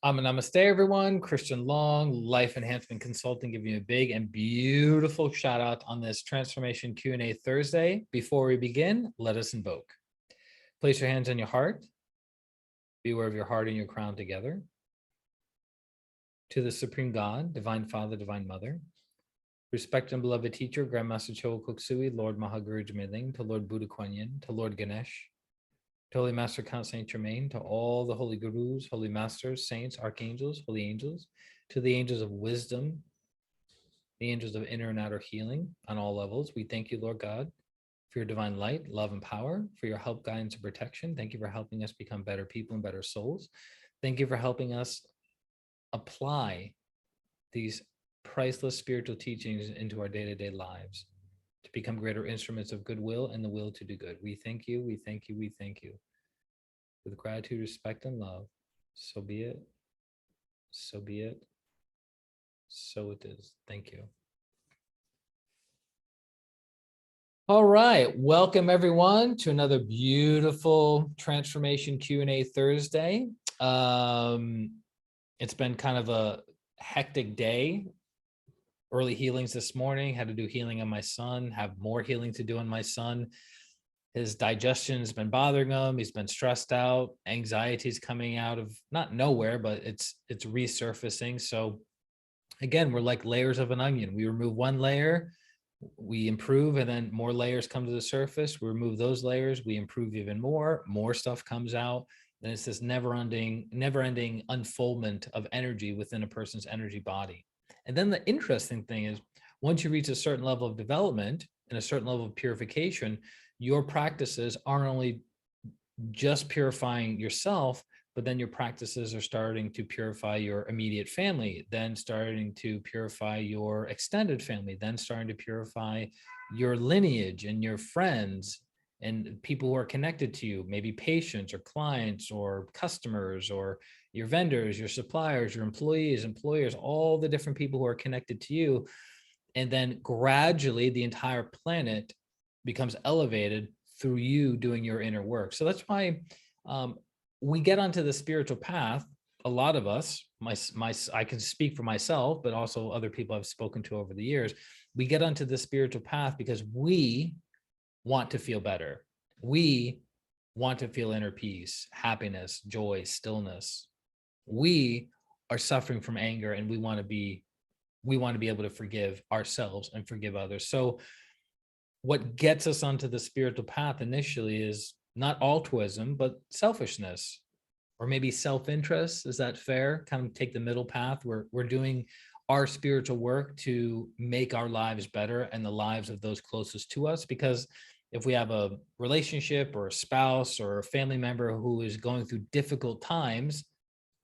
Namaste, everyone. Christian Long, Life Enhancement Consulting, giving you a big and beautiful shout out on this Transformation Q&A Thursday. Before we begin, let us invoke. Place your hands on your heart. Be aware of your heart and your crown together. To the Supreme God, Divine Father, Divine Mother, respected and beloved teacher, Grandmaster Choa Kok Sui, Lord Mahaguru Jamiling, to Lord Buddha Kuan Yin, to Lord Ganesh, to Holy Master Count Saint Germain, to all the holy gurus, holy masters, saints, archangels, holy angels, to the angels of wisdom, the angels of inner and outer healing on all levels. We thank you, Lord God, for your divine light, love, and power, for your help, guidance, and protection. Thank you for helping us become better people and better souls. Thank you for helping us apply these priceless spiritual teachings into our day-to-day lives to become greater instruments of goodwill and the will to do good. We thank you, we thank you, we thank you. With gratitude, respect, and love, so be it, so be it, so it is. Thank you. All right, welcome everyone to another beautiful Transformation Q&A Thursday. It's been kind of a hectic day. Early healings this morning, had to do healing on my son, have more healing to do on my son. His digestion has been bothering him. He's been stressed out. Anxiety is coming out of not nowhere, but it's resurfacing. So again, we're like layers of an onion. We remove one layer, we improve, and then more layers come to the surface. We remove those layers, we improve even more stuff comes out. And it's this never-ending unfoldment of energy within a person's energy body. And then the interesting thing is, once you reach a certain level of development and a certain level of purification, your practices aren't only just purifying yourself, but then your practices are starting to purify your immediate family, then starting to purify your extended family, then starting to purify your lineage and your friends and people who are connected to you, maybe patients or clients or customers or your vendors, your suppliers, your employees, employers, all the different people who are connected to you. And then gradually the entire planet becomes elevated through you doing your inner work. So that's why we get onto the spiritual path. A lot of us, I can speak for myself, but also other people I've spoken to over the years, we get onto the spiritual path because we want to feel better. We want to feel inner peace, happiness, joy, stillness. We are suffering from anger, and we want to be able to forgive ourselves and forgive others. So what gets us onto the spiritual path initially is not altruism, but selfishness, or maybe self-interest. Is that fair? Kind of take the middle path. We're doing our spiritual work to make our lives better and the lives of those closest to us. Because if we have a relationship or a spouse or a family member who is going through difficult times,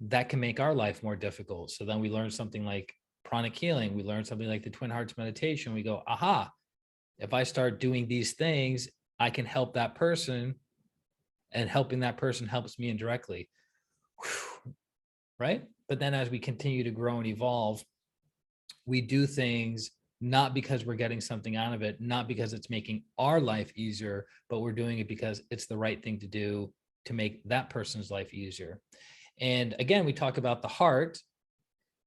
that can make our life more difficult. So then we learn something like pranic healing. We learn something like the Twin Hearts meditation. We go, aha, if I start doing these things, I can help that person, and helping that person helps me indirectly. Whew. Right? But then as we continue to grow and evolve, we do things not because we're getting something out of it, not because it's making our life easier, but we're doing it because it's the right thing to do to make that person's life easier. And again, we talk about the heart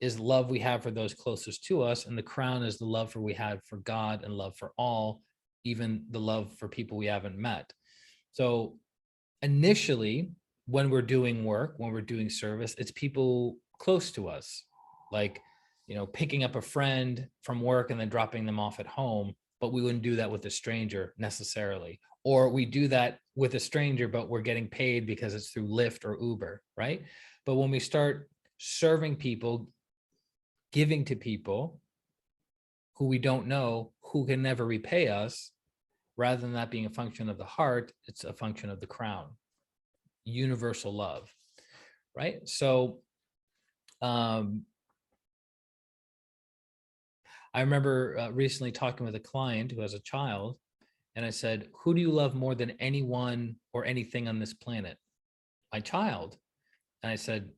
is love we have for those closest to us, and the crown is the love we have for God and love for all, even the love for people we haven't met. So initially, when we're doing work, when we're doing service, it's people close to us, like, picking up a friend from work and then dropping them off at home. But we wouldn't do that with a stranger necessarily. Or we do that with a stranger, but we're getting paid because it's through Lyft or Uber, right? But when we start serving people, giving to people who we don't know, who can never repay us, rather than that being a function of the heart, it's a function of the crown, universal love, right? So I remember recently talking with a client who has a child, and I said, who do you love more than anyone or anything on this planet? My child. And I said,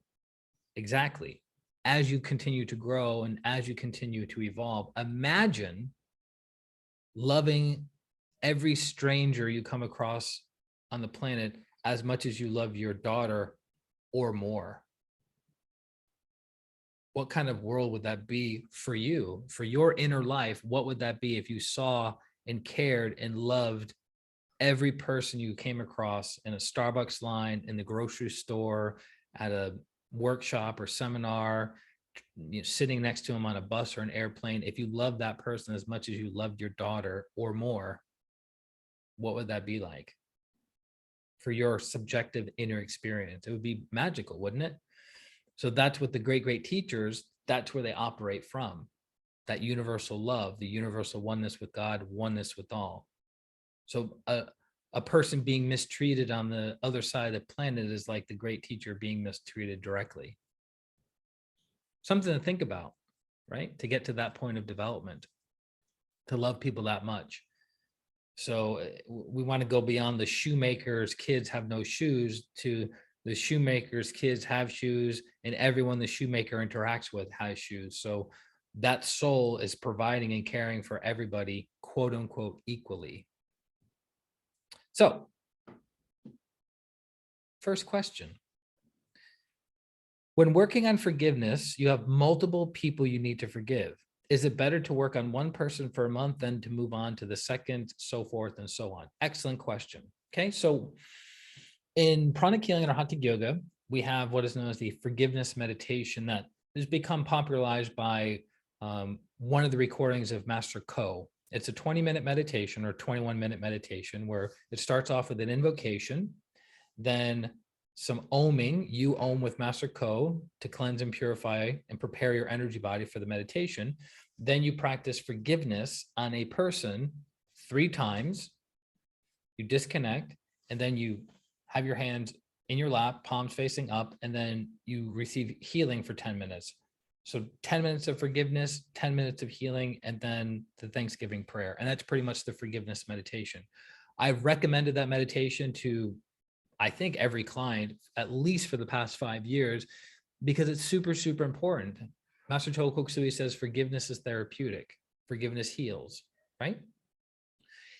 exactly. As you continue to grow and as you continue to evolve, imagine loving every stranger you come across on the planet as much as you love your daughter or more. what kind of world would that be for you, for your inner life? What would that be if you saw and cared and loved every person you came across in a Starbucks line, in the grocery store, at a workshop or seminar, sitting next to him on a bus or an airplane? If you loved that person as much as you loved your daughter or more, what would that be like for your subjective inner experience? It would be magical, wouldn't it? So that's what the great, great teachers, that's where they operate from, that universal love, the universal oneness with God, oneness with all. So a person being mistreated on the other side of the planet is like the great teacher being mistreated directly. Something to think about, right? To get to that point of development, to love people that much. So we want to go beyond the shoemaker's kids have no shoes to the shoemaker's kids have shoes, and everyone the shoemaker interacts with has shoes. So that soul is providing and caring for everybody, quote unquote, equally. So, first question. When working on forgiveness, you have multiple people you need to forgive. Is it better to work on one person for a month than to move on to the second, so forth and so on? Excellent question. Okay, so in pranic healing or hatha yoga, we have what is known as the forgiveness meditation that has become popularized by one of the recordings of Master Ko. It's a 20-minute meditation or 21-minute meditation where it starts off with an invocation, then some oming, you om with Master Ko to cleanse and purify and prepare your energy body for the meditation. Then you practice forgiveness on a person 3 times. You disconnect, and then you have your hands in your lap, palms facing up, and then you receive healing for 10 minutes. So 10 minutes of forgiveness, 10 minutes of healing, and then the Thanksgiving prayer. And that's pretty much the forgiveness meditation. I've recommended that meditation to, I think, every client, at least for the past 5 years, because it's super, super important. Master Chogo Koksui says forgiveness is therapeutic. Forgiveness heals, right?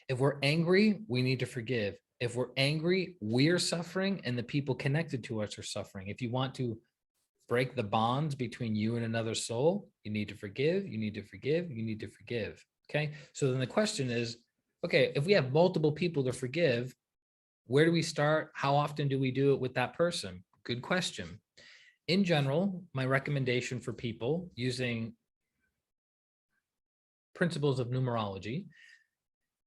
If we're angry, we need to forgive. If we're angry, we're suffering and the people connected to us are suffering. If you want to break the bonds between you and another soul, you need to forgive, you need to forgive, you need to forgive. Okay. So then the question is, okay, if we have multiple people to forgive, where do we start? How often do we do it with that person? Good question. In general, my recommendation for people using principles of numerology,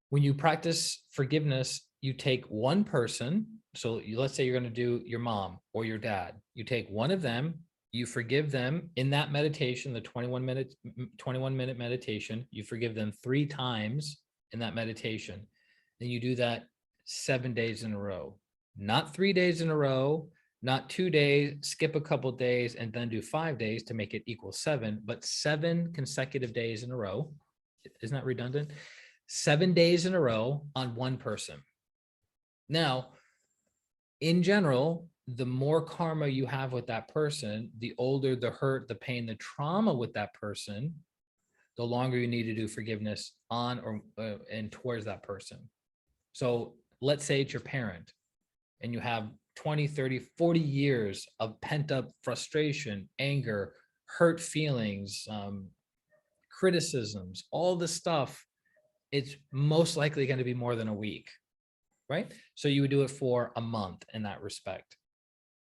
when you practice forgiveness, you take one person. So let's say you're going to do your mom or your dad. You take one of them, you forgive them in that meditation, the 21-minute meditation. You forgive them 3 times in that meditation. And you do that 7 days in a row, not 3 days in a row, not 2 days, skip a couple days, and then do 5 days to make it equal 7, but 7 consecutive days in a row. Isn't that redundant? 7 days in a row on one person. Now, in general, the more karma you have with that person, the older the hurt, the pain, the trauma with that person, the longer you need to do forgiveness on or and towards that person. So let's say it's your parent and you have 20, 30, 40 years of pent up frustration, anger, hurt feelings, criticisms, all this stuff. It's most likely going to be more than a week, right? So you would do it for a month in that respect.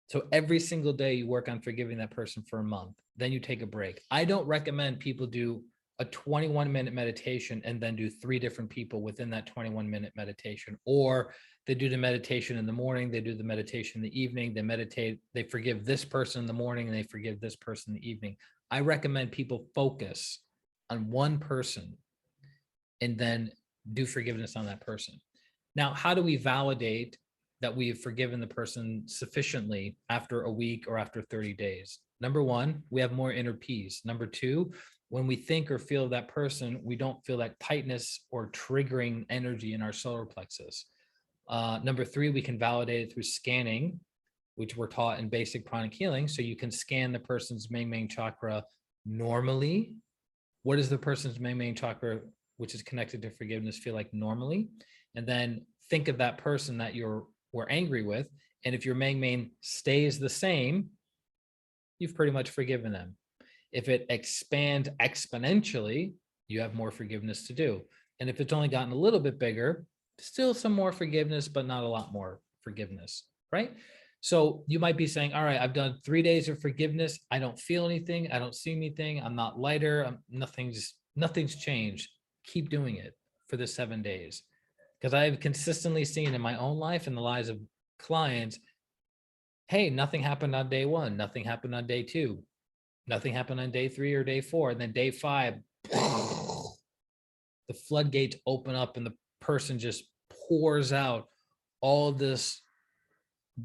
So every single day you work on forgiving that person for a month, then you take a break. I don't recommend people do a 21-minute meditation and then do 3 different people within that 21-minute meditation, or they do the meditation in the morning, they do the meditation in the evening, they meditate, they forgive this person in the morning and they forgive this person in the evening. I recommend people focus on one person and then do forgiveness on that person. Now, how do we validate that we have forgiven the person sufficiently after a week or after 30 days? Number 1, we have more inner peace. Number 2, when we think or feel that person, we don't feel that tightness or triggering energy in our solar plexus. Number 3, we can validate it through scanning, which we're taught in basic pranic healing. So you can scan the person's main chakra normally. What is the person's main chakra, which is connected to forgiveness, feel like normally? And then think of that person that we're angry with. And if your main stays the same, you've pretty much forgiven them. If it expands exponentially, you have more forgiveness to do. And if it's only gotten a little bit bigger, still some more forgiveness, but not a lot more forgiveness, right? So you might be saying, all right, I've done 3 days of forgiveness. I don't feel anything. I don't see anything. I'm not lighter. Nothing's changed. Keep doing it for the 7 days. Because I've consistently seen in my own life and the lives of clients, hey, nothing happened on day 1. Nothing happened on day 2. Nothing happened on day 3 or day 4. And then day 5, the floodgates open up and the person just pours out all this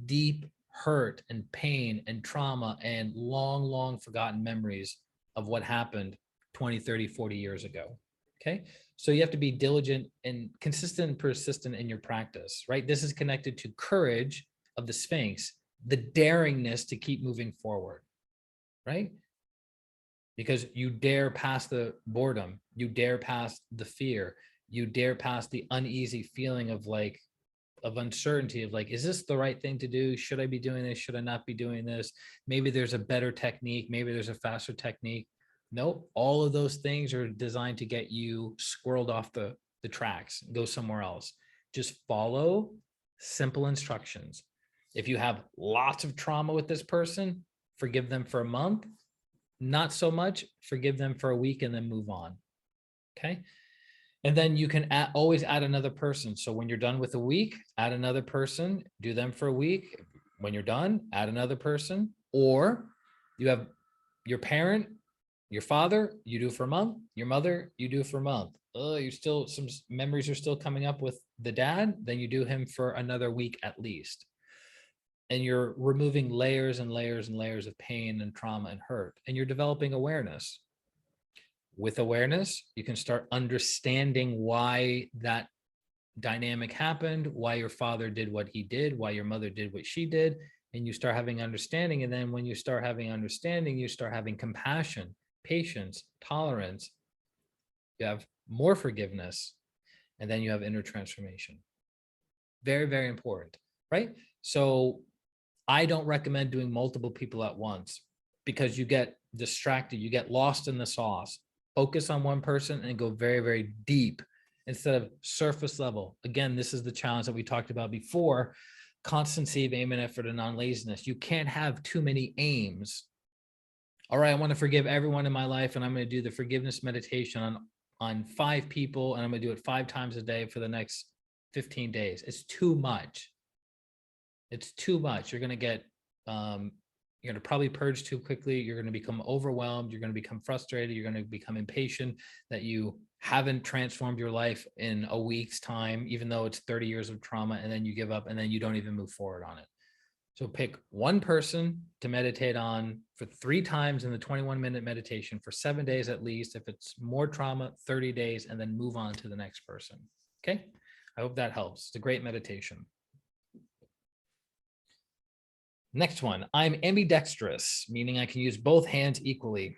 deep hurt and pain and trauma and long, long forgotten memories of what happened 20, 30, 40 years ago. Okay. So you have to be diligent and consistent and persistent in your practice, right? This is connected to courage of the Sphinx, the daringness to keep moving forward, right? Because you dare past the boredom, you dare past the fear, you dare past the uneasy feeling of uncertainty of is this the right thing to do? Should I be doing this? Should I not be doing this? Maybe there's a better technique. Maybe there's a faster technique. Nope. All of those things are designed to get you squirreled off the tracks, go somewhere else. Just follow simple instructions. If you have lots of trauma with this person, forgive them for a month. Not so much, forgive them for a week and then move on. Okay. And then you can always add another person. So when you're done with a week, add another person, do them for a week. When you're done, add another person. Or you have your parent, your father, you do for a month, your mother, you do for a month. Some memories are still coming up with the dad, then you do him for another week at least. And you're removing layers and layers and layers of pain and trauma and hurt, and you're developing awareness. With awareness, you can start understanding why that dynamic happened, why your father did what he did, why your mother did what she did, and you start having understanding. And then when you start having understanding, you start having compassion, patience, tolerance. You have more forgiveness, and then you have inner transformation. Very, very important, right? So I don't recommend doing multiple people at once because you get distracted, you get lost in the sauce. Focus on one person and go very, very deep instead of surface level. Again, this is the challenge that we talked about before: constancy of aim and effort and non-laziness. You can't have too many aims. All right, I want to forgive everyone in my life, and I'm going to do the forgiveness meditation on 5 people, and I'm going to do it 5 times a day for the next 15 days. It's too much. It's too much. You're going to get, you're going to probably purge too quickly. You're going to become overwhelmed. You're going to become frustrated. You're going to become impatient that you haven't transformed your life in a week's time, even though it's 30 years of trauma, and then you give up and then you don't even move forward on it. So pick one person to meditate on for 3 times in the 21-minute meditation for 7 days at least. If it's more trauma, 30 days, and then move on to the next person. Okay. I hope that helps. It's a great meditation. Next one, I'm ambidextrous, meaning I can use both hands equally.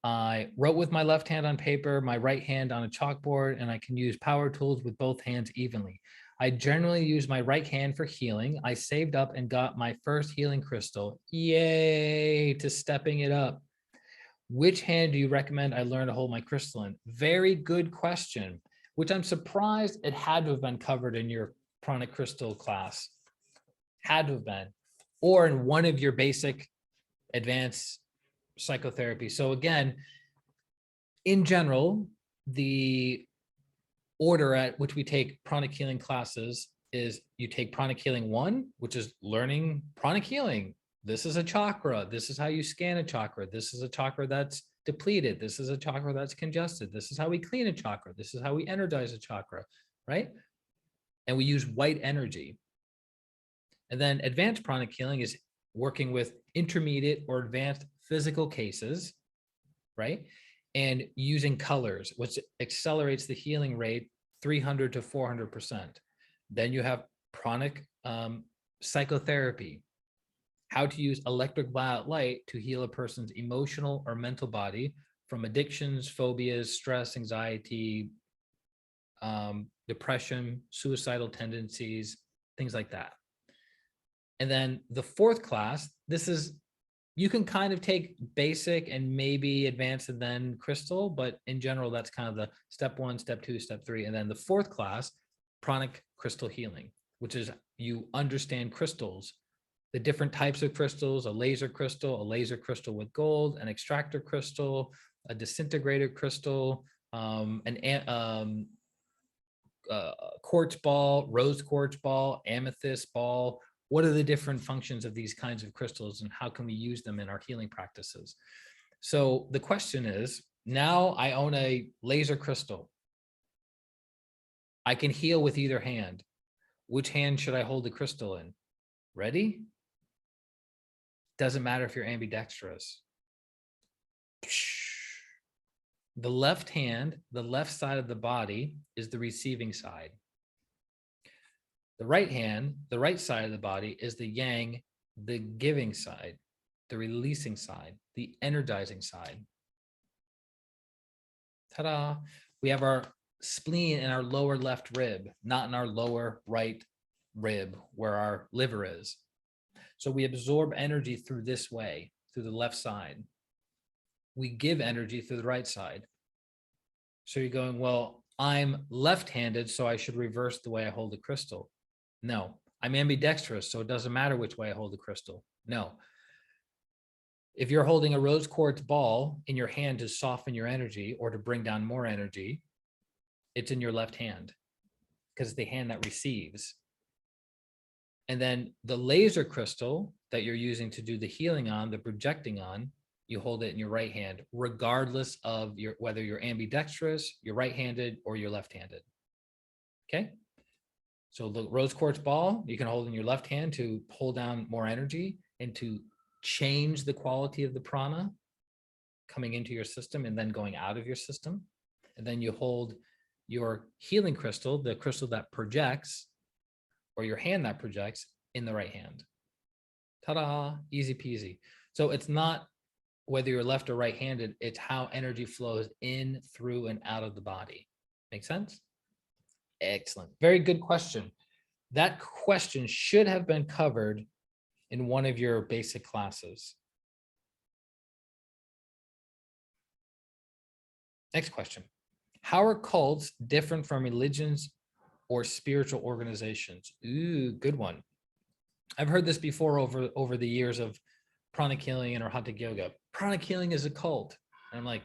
I wrote with my left hand on paper, my right hand on a chalkboard, and I can use power tools with both hands evenly. I generally use my right hand for healing. I saved up and got my first healing crystal. Yay, to stepping it up. Which hand do you recommend I learn to hold my crystal in? Very good question, which I'm surprised it had to have been covered in your pranic crystal class. Had to have been. Or in one of your basic advanced psychotherapy. So again, in general, the order at which we take pranic healing classes is you take pranic healing 1, which is learning pranic healing. This is a chakra. This is how you scan a chakra. This is a chakra that's depleted. This is a chakra that's congested. This is how we clean a chakra. This is how we energize a chakra, right? And we use white energy. And then advanced pranic healing is working with intermediate or advanced physical cases, right? And using colors, which accelerates the healing rate 300 to 400%. Then you have pranic psychotherapy, how to use electric violet light to heal a person's emotional or mental body from addictions, phobias, stress, anxiety, depression, suicidal tendencies, things like that. And then the 4th class, this is You can kind of take basic and maybe advanced and then crystal, but in general, that's kind of the step 1, step 2, step 3. And then the 4th class, pranic crystal healing, which is you understand crystals, the different types of crystals, a laser crystal with gold, an extractor crystal, a disintegrated crystal, quartz ball, rose quartz ball, amethyst ball. What are the different functions of these kinds of crystals and how can we use them in our healing practices? So the question is, now I own a laser crystal. I can heal with either hand. Which hand should I hold the crystal in? Ready? Doesn't matter if you're ambidextrous. The left hand, the left side of the body is the receiving side. The right hand, the right side of the body is the yang, the giving side, the releasing side, the energizing side. Ta-da! We have our spleen in our lower left rib, not in our lower right rib where our liver is. So we absorb energy through this way, through the left side. We give energy through the right side. So you're going, well, I'm left-handed, so I should reverse the way I hold the crystal. No, I'm ambidextrous, so it doesn't matter which way I hold the crystal. No. If you're holding a rose quartz ball in your hand to soften your energy or to bring down more energy, it's in your left hand because it's the hand that receives. And then the laser crystal that you're using to do the healing on, the projecting on, you hold it in your right hand, regardless of whether you're ambidextrous, you're right-handed, or you're left-handed. Okay? So the rose quartz ball, you can hold in your left hand to pull down more energy and to change the quality of the prana coming into your system and then going out of your system. And then you hold your healing crystal, the crystal that projects, or your hand that projects, in the right hand. Ta-da, easy peasy. So it's not whether you're left or right-handed, it's how energy flows in, through, and out of the body. Make sense? Excellent. Very good question. That question should have been covered in one of your basic classes. Next question. How are cults different from religions or spiritual organizations? Ooh, good one. I've heard this before over the years of pranic healing and or hatha yoga. Pranic healing is a cult. And I'm like,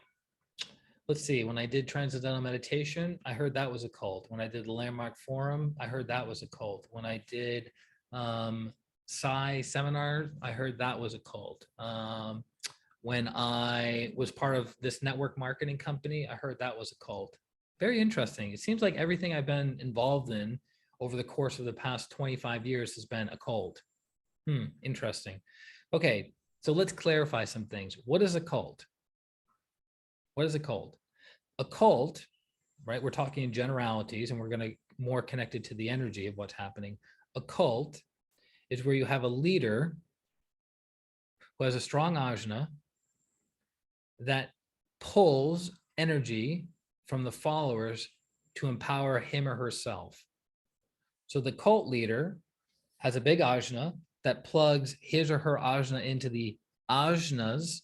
let's see, when I did transcendental meditation, I heard that was a cult. When I did the Landmark Forum, I heard that was a cult. When I did Psi seminar, I heard that was a cult. When I was part of this network marketing company, I heard that was a cult. Very interesting. It seems like everything I've been involved in over the course of the past 25 years has been a cult. Interesting. Okay, so let's clarify some things. What is a cult? What is a cult? A cult, right? We're talking in generalities and we're going to more connected to the energy of what's happening. A cult is where you have a leader who has a strong ajna that pulls energy from the followers to empower him or herself. So the cult leader has a big ajna that plugs his or her ajna into the ajnas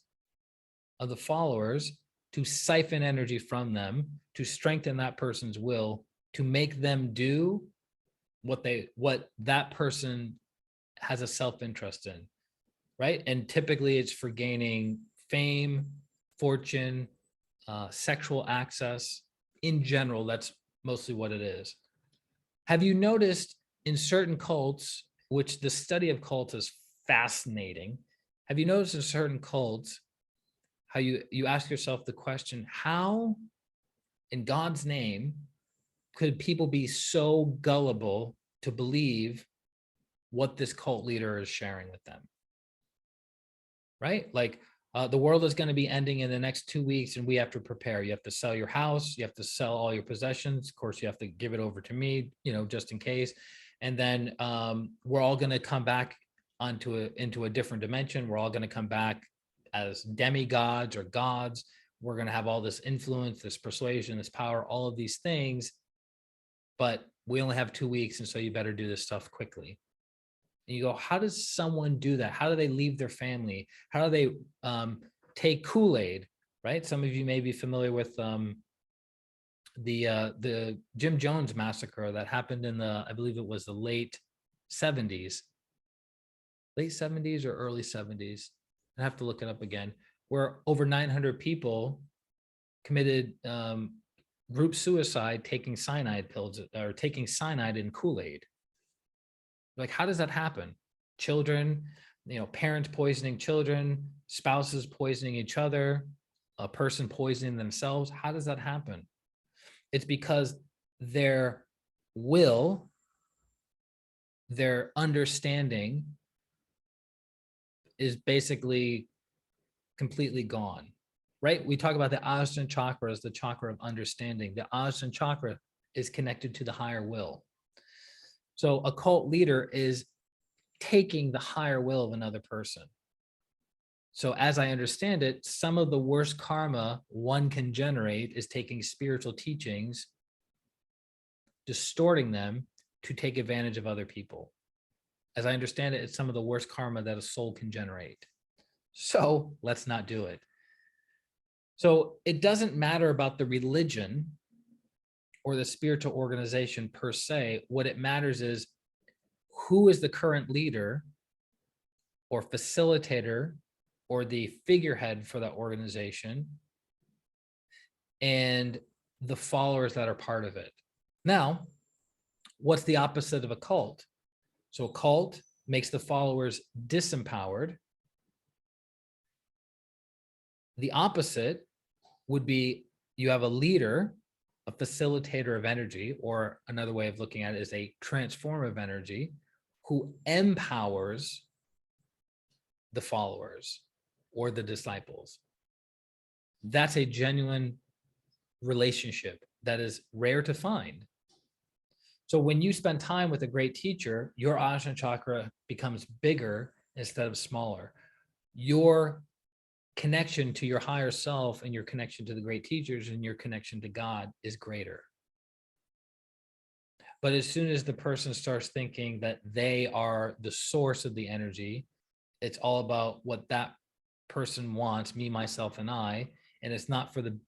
of the followers to siphon energy from them, to strengthen that person's will, to make them do what that person has a self-interest in, right? And typically it's for gaining fame, fortune, sexual access. In general, that's mostly what it is. Have you noticed in certain cults, which the study of cults is fascinating, have you noticed in certain cults how you ask yourself the question, how in God's name could people be so gullible to believe what this cult leader is sharing with them? Right? Like the world is going to be ending in the next 2 weeks and we have to prepare. You have to sell your house. You have to sell all your possessions. Of course, you have to give it over to me, just in case. And then we're all going to come back into a different dimension. We're all going to come back as demigods or gods. We're going to have all this influence, this persuasion, this power, all of these things. But we only have 2 weeks. And so you better do this stuff quickly. And you go, how does someone do that? How do they leave their family? How do they take Kool-Aid, right? Some of you may be familiar with the Jim Jones massacre that happened in I believe it was the late 70s, or early 70s. I have to look it up again, where over 900 people committed group suicide taking cyanide pills or taking cyanide in Kool-Aid. Like, how does that happen? Children, parents poisoning children, spouses poisoning each other, a person poisoning themselves. How does that happen? It's because their will, their understanding is basically completely gone, right? We talk about the Ajna chakra as the chakra of understanding. The Ajna chakra is connected to the higher will. So a cult leader is taking the higher will of another person. So as I understand it, some of the worst karma one can generate is taking spiritual teachings, distorting them to take advantage of other people. As I understand it, it's some of the worst karma that a soul can generate. So let's not do it. So it doesn't matter about the religion or the spiritual organization per se. What it matters is who is the current leader or facilitator or the figurehead for that organization, and the followers that are part of it. Now, what's the opposite of a cult? So a cult makes the followers disempowered. The opposite would be you have a leader, a facilitator of energy, or another way of looking at it is a transformer of energy who empowers the followers or the disciples. That's a genuine relationship that is rare to find. So when you spend time with a great teacher, your Ajna chakra becomes bigger instead of smaller. Your connection to your higher self and your connection to the great teachers and your connection to God is greater. But as soon as the person starts thinking that they are the source of the energy, it's all about what that person wants, me, myself, and I, and it's not for the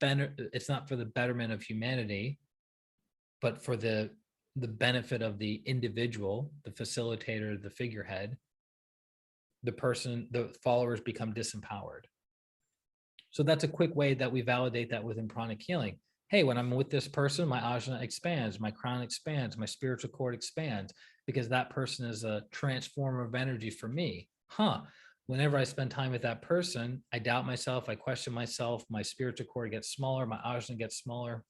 betterment of humanity, but for the benefit of the individual, the facilitator, the figurehead. The followers become disempowered. So that's a quick way that we validate that within pranic healing. Hey, when I'm with this person, my ajna expands, my crown expands, my spiritual cord expands, because that person is a transformer of energy for me. Whenever I spend time with that person, I doubt myself, I question myself, my spiritual cord gets smaller, my ajna gets smaller.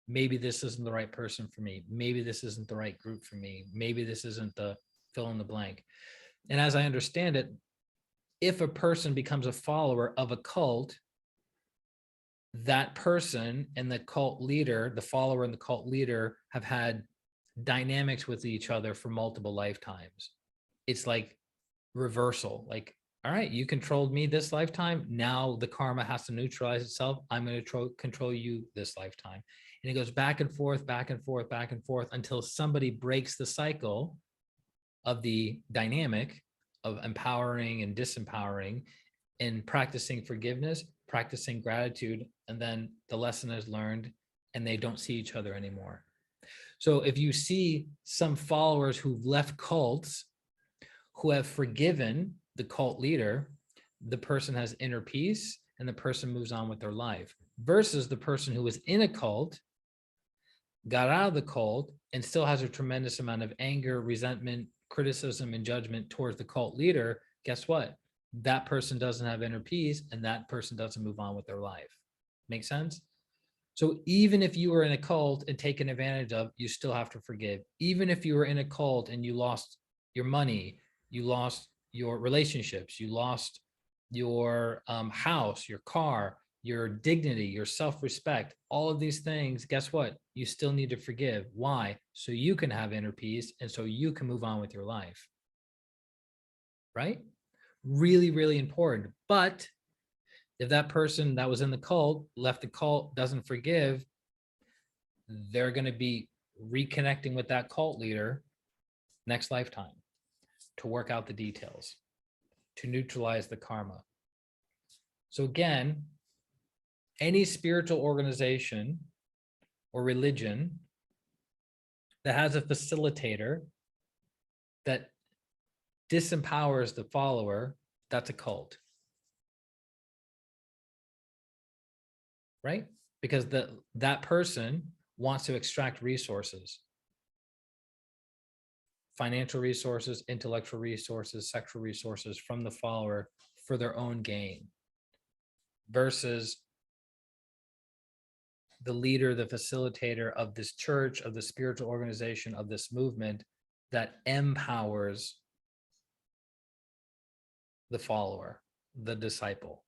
Maybe this isn't the right person for me. Maybe this isn't the right group for me. Maybe this isn't the fill in the blank. And as I understand it, if a person becomes a follower of a cult, that person and the cult leader, the follower and the cult leader, have had dynamics with each other for multiple lifetimes. It's like reversal. Like, all right, you controlled me this lifetime. Now the karma has to neutralize itself. I'm going to control you this lifetime. And it goes back and forth, back and forth, back and forth until somebody breaks the cycle of the dynamic of empowering and disempowering and practicing forgiveness, practicing gratitude, and then the lesson is learned and they don't see each other anymore. So if you see some followers who've left cults who have forgiven the cult leader, the person has inner peace and the person moves on with their life, versus the person who was in a cult, got out of the cult, and still has a tremendous amount of anger, resentment, criticism, and judgment towards the cult leader. Guess what? That person doesn't have inner peace and that person doesn't move on with their life. Make sense? So even if you were in a cult and taken advantage of, you still have to forgive. Even if you were in a cult and you lost your money, you lost your relationships, you lost your house, your car, your dignity, your self-respect, all of these things, guess what? You still need to forgive. Why? So you can have inner peace and so you can move on with your life. Right? Really, really important. But if that person that was in the cult, left the cult, doesn't forgive, they're going to be reconnecting with that cult leader next lifetime, to work out the details, to neutralize the karma. So again, any spiritual organization or religion that has a facilitator that disempowers the follower, that's a cult, right? Because that person wants to extract resources, financial resources, intellectual resources, sexual resources from the follower for their own gain, versus the leader, the facilitator of this church, of the spiritual organization, of this movement that empowers the follower, the disciple,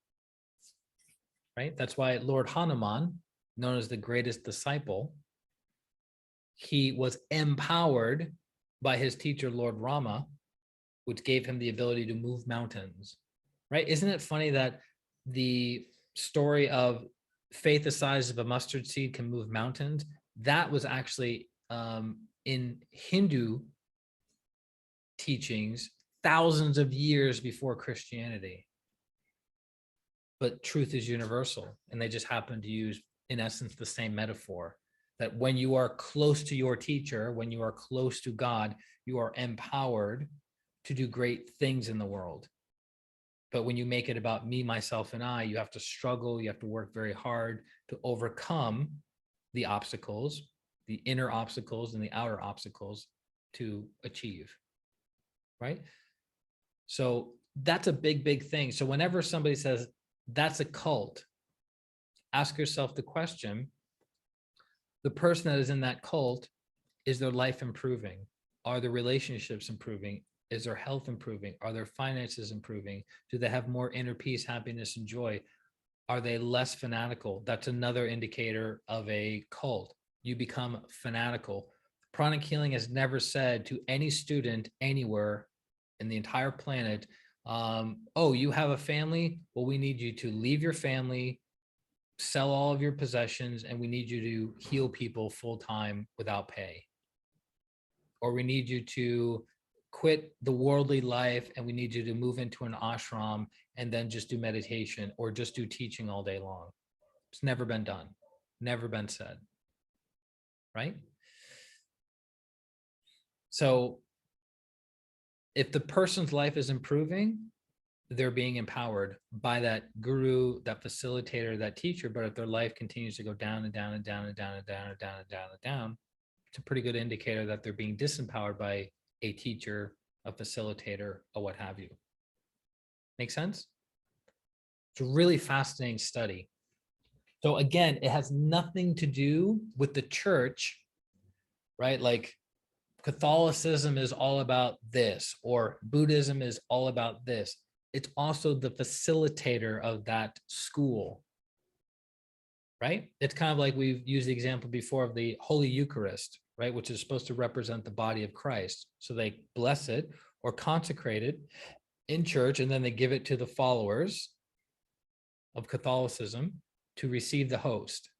right? That's why Lord Hanuman, known as the greatest disciple, he was empowered by his teacher, Lord Rama, which gave him the ability to move mountains, right? Isn't it funny that the story of faith the size of a mustard seed can move mountains? That was actually in Hindu teachings thousands of years before Christianity. But truth is universal, and they just happen to use, in essence, the same metaphor, that when you are close to your teacher, when you are close to God, you are empowered to do great things in the world. But when you make it about me, myself, and I, you have to struggle, you have to work very hard to overcome the obstacles, the inner obstacles and the outer obstacles to achieve, right? So that's a big, big thing. So whenever somebody says that's a cult, ask yourself the question, the person that is in that cult, is their life improving? Are their relationships improving? Is their health improving? Are their finances improving? Do they have more inner peace, happiness, and joy? Are they less fanatical? That's another indicator of a cult. You become fanatical. Pranic healing has never said to any student anywhere in the entire planet, oh, you have a family? Well, we need you to leave your family, sell all of your possessions, and we need you to heal people full time without pay. Or we need you to quit the worldly life and we need you to move into an ashram and then just do meditation or just do teaching all day long. It's never been done, never been said, right? So if the person's life is improving, they're being empowered by that guru, that facilitator, that teacher. But if their life continues to go down and down and down and down and down and down and down and down, it's a pretty good indicator that they're being disempowered by a teacher, a facilitator, or what have you. Make sense? It's a really fascinating study. So again, it has nothing to do with the church, right? Like Catholicism is all about this, or Buddhism is all about this. It's also the facilitator of that school, right? It's kind of like we've used the example before of the Holy Eucharist, right? Which is supposed to represent the body of Christ. So they bless it or consecrate it in church, and then they give it to the followers of Catholicism to receive the host.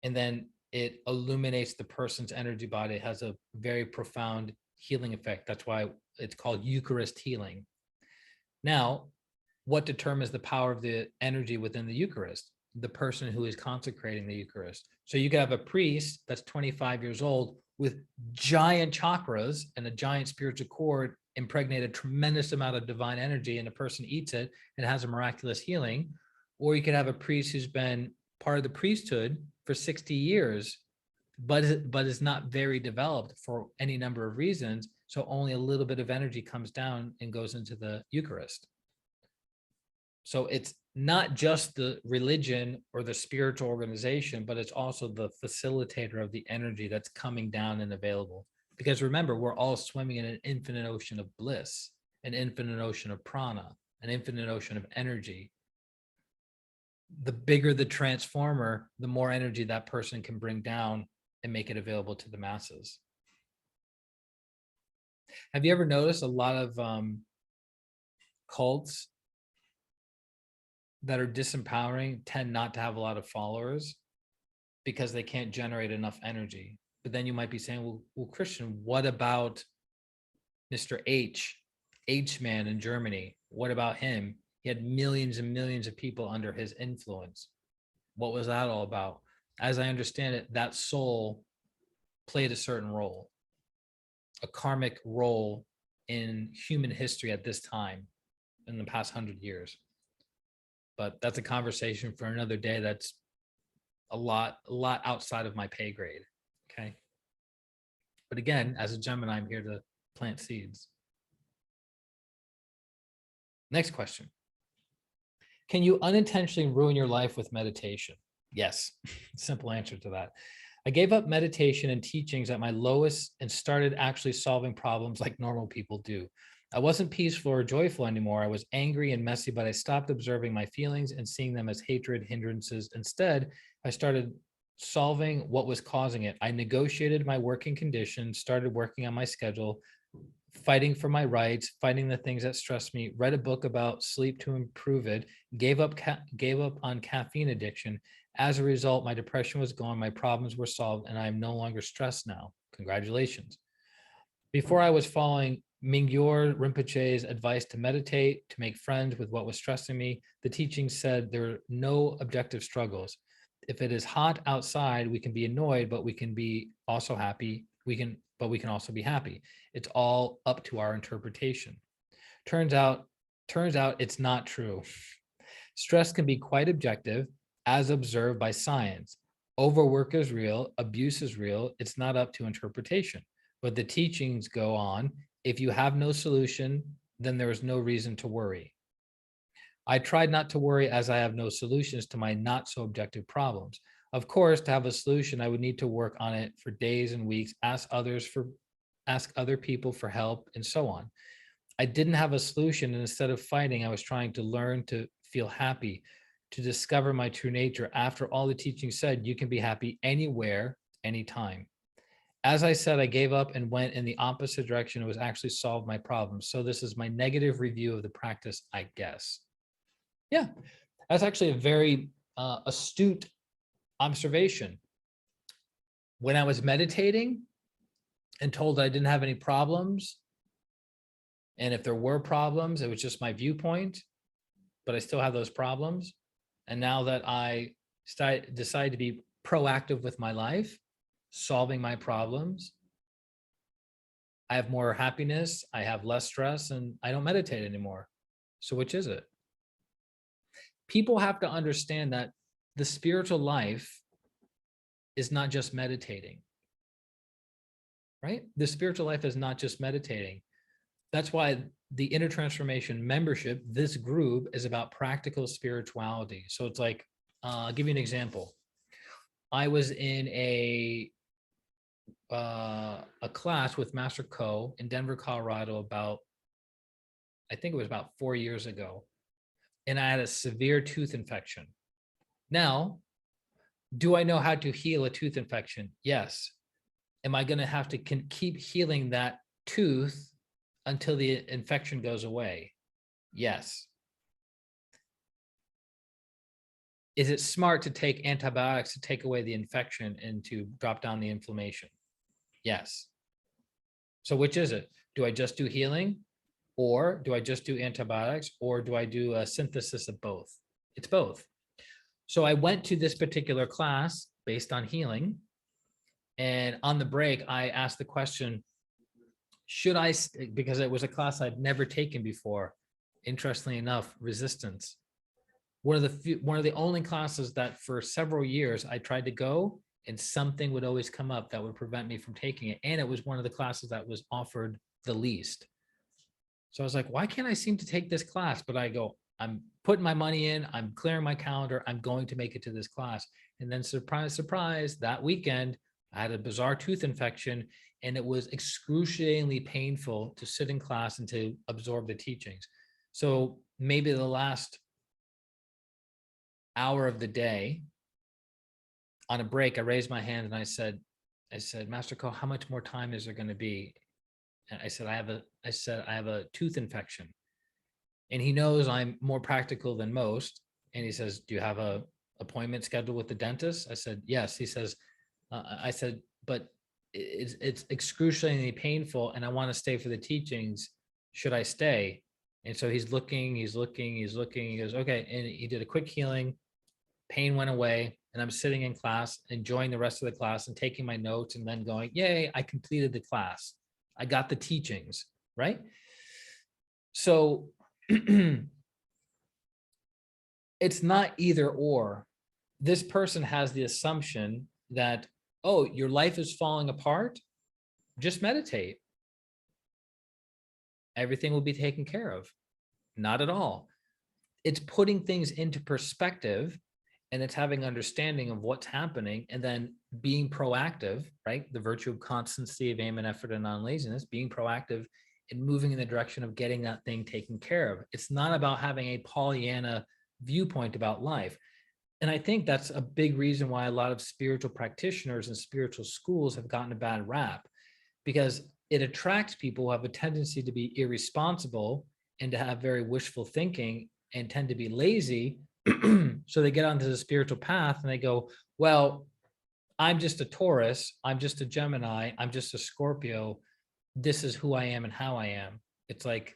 And then it illuminates the person's energy body. It has a very profound healing effect. That's why it's called Eucharist healing. Now, what determines the power of the energy within the Eucharist? The person who is consecrating the Eucharist. So you can have a priest that's 25 years old with giant chakras and a giant spiritual cord, impregnate a tremendous amount of divine energy, and a person eats it and has a miraculous healing. Or you could have a priest who's been part of the priesthood for 60 years, but is not very developed for any number of reasons. So only a little bit of energy comes down and goes into the Eucharist. So it's not just the religion or the spiritual organization, but it's also the facilitator of the energy that's coming down and available. Because remember, we're all swimming in an infinite ocean of bliss, an infinite ocean of prana, an infinite ocean of energy. The bigger the transformer, the more energy that person can bring down and make it available to the masses. Have you ever noticed a lot of cults that are disempowering tend not to have a lot of followers because they can't generate enough energy? But then you might be saying, well, Christian, what about Mr. H man in Germany. What about him? He had millions and millions of people under his influence. What was that all about? As I understand it, that soul played a certain role, a karmic role in human history at this time in the past 100 years. But that's a conversation for another day. That's a lot outside of my pay grade. Okay. But again, as a Gemini, I'm here to plant seeds. Next question. Can you unintentionally ruin your life with meditation? Yes. Simple answer to that. I gave up meditation and teachings at my lowest and started actually solving problems like normal people do. I wasn't peaceful or joyful anymore. I was angry and messy, but I stopped observing my feelings and seeing them as hatred, hindrances. Instead, I started solving what was causing it. I negotiated my working conditions, started working on my schedule, fighting for my rights, fighting the things that stress me, read a book about sleep to improve it, gave up on caffeine addiction. As a result, my depression was gone, my problems were solved, and I am no longer stressed now. Congratulations. Before I was following Mingyur Rinpoche's advice to meditate, to make friends with what was stressing me, the teaching said there are no objective struggles. If it is hot outside, we can be annoyed, but we can be also happy. We can also be happy. It's all up to our interpretation. Turns out it's not true. Stress can be quite objective, as observed by science. Overwork is real, abuse is real. It's not up to interpretation. But the teachings go on. If you have no solution, then there is no reason to worry. I tried not to worry as I have no solutions to my not so objective problems. Of course, to have a solution, I would need to work on it for days and weeks, ask other people for help, and so on. I didn't have a solution, and instead of fighting, I was trying to learn to feel happy, to discover my true nature. After all the teaching said, you can be happy anywhere, anytime. As I said, I gave up and went in the opposite direction. It was actually solved my problem. So this is my negative review of the practice, I guess. Yeah, that's actually a very astute observation. When I was meditating and told I didn't have any problems, and if there were problems, it was just my viewpoint, but I still have those problems. And now that I decide to be proactive with my life, solving my problems, I have more happiness, I have less stress, and I don't meditate anymore. So which is it? People have to understand that the spiritual life is not just meditating, right? The spiritual life is not just meditating. That's why the Inner Transformation membership, this group, is about practical spirituality. So it's like, I'll give you an example. I was in a class with Master Ko in Denver, Colorado I think it was about 4 years ago. And I had a severe tooth infection. Now, do I know how to heal a tooth infection? Yes. Am I going to have to keep healing that tooth until the infection goes away? Yes. Is it smart to take antibiotics to take away the infection and to drop down the inflammation? Yes. So which is it? Do I just do healing, or do I just do antibiotics, or do I do a synthesis of both? It's both. So I went to this particular class based on healing, and on the break, I asked the question, should I, because it was a class I'd never taken before, interestingly enough, resistance. One of the only classes that for several years I tried to go, and something would always come up that would prevent me from taking it. And it was one of the classes that was offered the least. So I was like, why can't I seem to take this class? But I go, I'm putting my money in, I'm clearing my calendar, I'm going to make it to this class. And then surprise, surprise, that weekend, I had a bizarre tooth infection, and it was excruciatingly painful to sit in class and to absorb the teachings. So maybe the last hour of the day, on a break, I raised my hand and I said, Master Ko, how much more time is there going to be? And I said, I have a tooth infection. And he knows I'm more practical than most. And he says, do you have a appointment scheduled with the dentist? I said, yes. He says, I said, but it's excruciatingly painful, and I want to stay for the teachings. Should I stay? And so he's looking. He goes, okay. And he did a quick healing. Pain went away, and I'm sitting in class, enjoying the rest of the class and taking my notes, and then going, yay, I completed the class. I got the teachings, right? So it's not either or. This person has the assumption that, oh, your life is falling apart. Just meditate. Everything will be taken care of. Not at all. It's putting things into perspective, and it's having understanding of what's happening, and then being proactive, right? The virtue of constancy, of aim and effort and non-laziness, being proactive and moving in the direction of getting that thing taken care of. It's not about having a Pollyanna viewpoint about life. And I think that's a big reason why a lot of spiritual practitioners and spiritual schools have gotten a bad rap, because it attracts people who have a tendency to be irresponsible and to have very wishful thinking and tend to be lazy. So they get onto the spiritual path and they go, well, I'm just a Taurus, I'm just a Gemini, I'm just a Scorpio. This is who I am and how I am. It's like,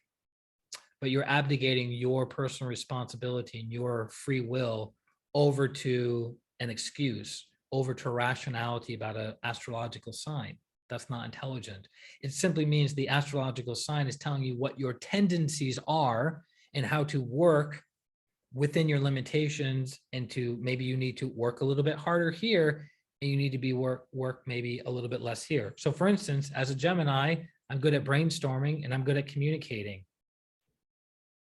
but you're abdicating your personal responsibility and your free will over to an excuse, over to rationality about an astrological sign. That's not intelligent. It simply means the astrological sign is telling you what your tendencies are and how to work within your limitations, and to maybe you need to work a little bit harder here, and you need to be work maybe a little bit less here. So for instance, as a Gemini, I'm good at brainstorming and I'm good at communicating.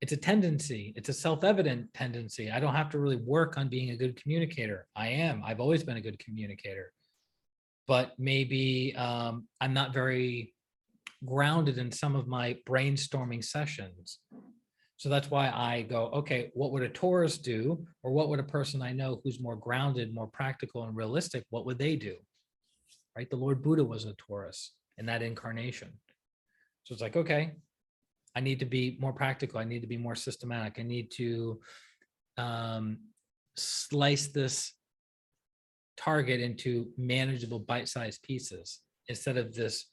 It's a tendency. It's a self-evident tendency. I don't have to really work on being a good communicator. I've always been a good communicator, but maybe I'm not very grounded in some of my brainstorming sessions. So that's why I go, okay, what would a Taurus do? Or what would a person I know who's more grounded, more practical and realistic, what would they do? Right? The Lord Buddha was a Taurus in that incarnation. So it's like, okay, I need to be more practical. I need to be more systematic. I need to slice this target into manageable bite-sized pieces instead of this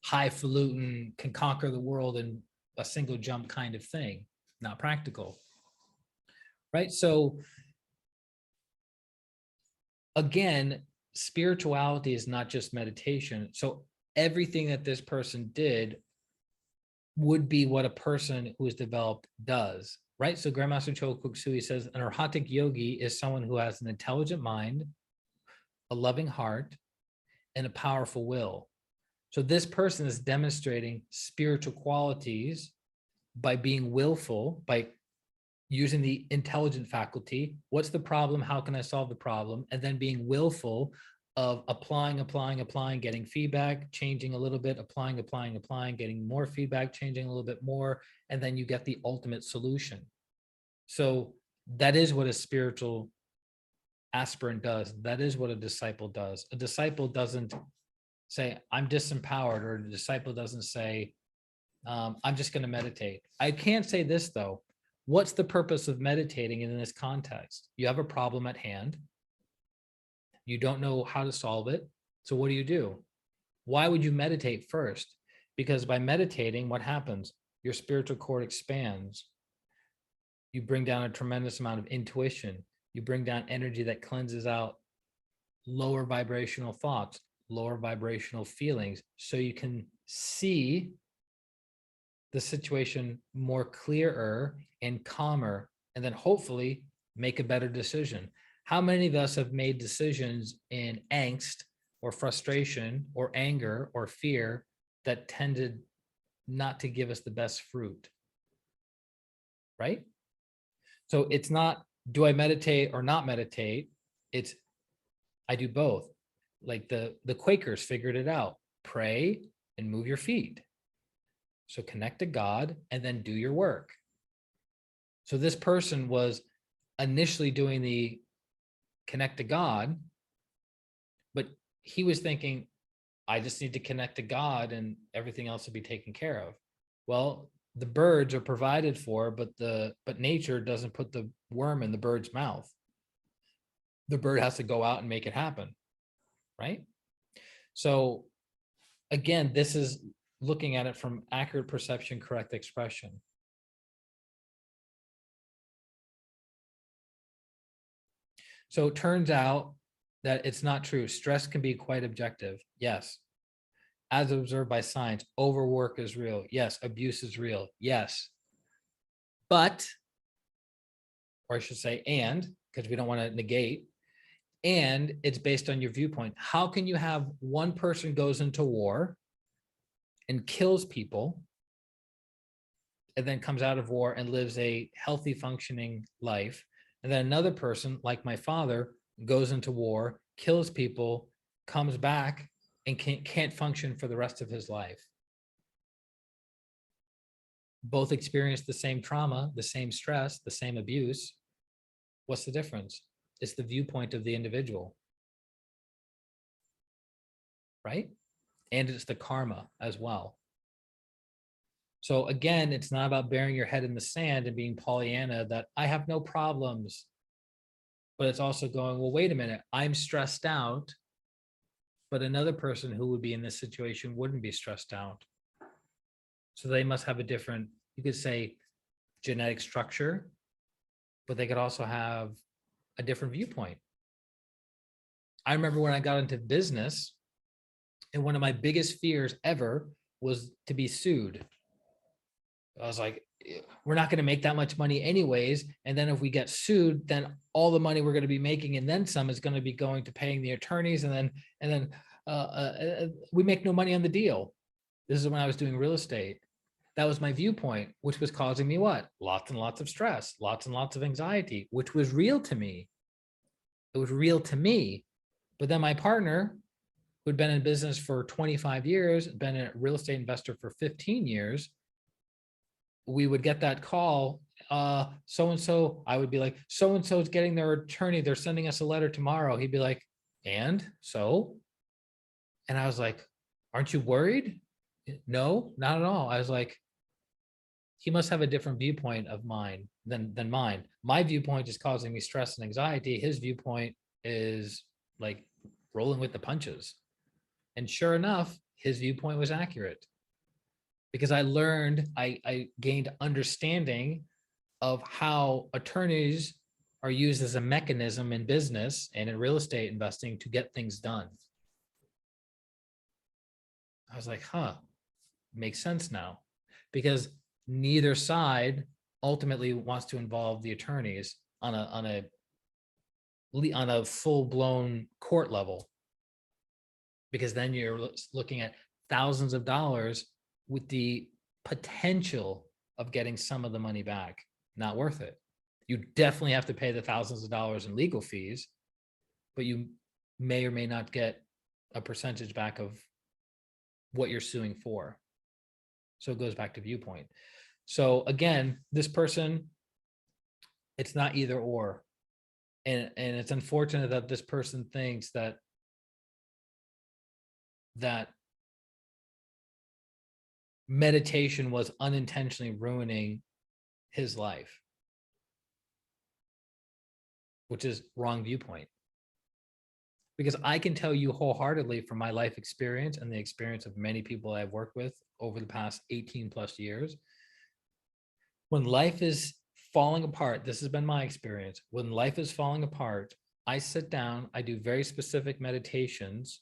highfalutin can conquer the world in a single jump kind of thing. Not practical, right? So again, spirituality is not just meditation. So everything that this person did would be what a person who is developed does, right? So Grandmaster Chogyam Sui says an arhatic yogi is someone who has an intelligent mind, a loving heart, and a powerful will. So this person is demonstrating spiritual qualities by being willful, by using the intelligent faculty. What's the problem? How can I solve the problem? And then being willful of applying, getting feedback, changing a little bit, applying, getting more feedback, changing a little bit more, and then you get the ultimate solution. So that is what a spiritual aspirant does. That is what a disciple does. A disciple doesn't say, I'm disempowered, or a disciple doesn't say, I'm just going to meditate. I can't say this though. What's the purpose of meditating in this context? You have a problem at hand. You don't know how to solve it. So what do? Why would you meditate first? Because by meditating, what happens? Your spiritual cord expands. You bring down a tremendous amount of intuition. You bring down energy that cleanses out lower vibrational thoughts, lower vibrational feelings, so you can see the situation more clearer and calmer, and then hopefully make a better decision. How many of us have made decisions in angst or frustration or anger or fear that tended not to give us the best fruit? Right? So it's not, do I meditate or not meditate? It's, I do both. Like the Quakers figured it out. Pray and move your feet. So connect to God and then do your work. So this person was initially doing the connect to God, but he was thinking, I just need to connect to God and everything else will be taken care of. Well, the birds are provided for, but nature doesn't put the worm in the bird's mouth. The bird has to go out and make it happen, right? So again, this is looking at it from accurate perception, correct expression. So it turns out that it's not true. Stress can be quite objective. Yes. As observed by science, overwork is real. Yes. Abuse is real. Yes. But, or I should say, and, because we don't want to negate, and it's based on your viewpoint. How can you have one person goes into war and kills people and then comes out of war and lives a healthy, functioning life, and then another person, like my father, goes into war, kills people, comes back, and can't function for the rest of his life? Both experience the same trauma, the same stress, the same abuse. What's the difference? It's the viewpoint of the individual, right? And it's the karma as well. So again, it's not about burying your head in the sand and being Pollyanna that I have no problems. But it's also going, well, wait a minute, I'm stressed out, but another person who would be in this situation wouldn't be stressed out. So they must have a different, you could say, genetic structure, but they could also have a different viewpoint. I remember when I got into business, and one of my biggest fears ever was to be sued. I was like, we're not going to make that much money anyways. And then if we get sued, then all the money we're going to be making and then some is going to be going to paying the attorneys. And then we make no money on the deal. This is when I was doing real estate. That was my viewpoint, which was causing me what? Lots and lots of stress, lots and lots of anxiety, which was real to me. It was real to me. But then my partner, who'd been in business for 25 years, been a real estate investor for 15 years, we would get that call, so-and-so, I would be like, so-and-so is getting their attorney, they're sending us a letter tomorrow. He'd be like, and so? And I was like, aren't you worried? No, not at all. I was like, he must have a different viewpoint of mine than mine. My viewpoint is causing me stress and anxiety. His viewpoint is like rolling with the punches. And sure enough, his viewpoint was accurate. Because I learned, I gained understanding of how attorneys are used as a mechanism in business and in real estate investing to get things done. I was like, huh, makes sense now. Because neither side ultimately wants to involve the attorneys on a full-blown court level. Because then you're looking at thousands of dollars with the potential of getting some of the money back. Not worth it. You definitely have to pay the thousands of dollars in legal fees, but you may or may not get a percentage back of what you're suing for. So it goes back to viewpoint. So again, this person, it's not either or. And it's unfortunate that this person thinks that meditation was unintentionally ruining his life, which is wrong viewpoint. Because I can tell you wholeheartedly from my life experience and the experience of many people I've worked with over the past 18 plus years, when life is falling apart, this has been my experience, when life is falling apart, I sit down, I do very specific meditations,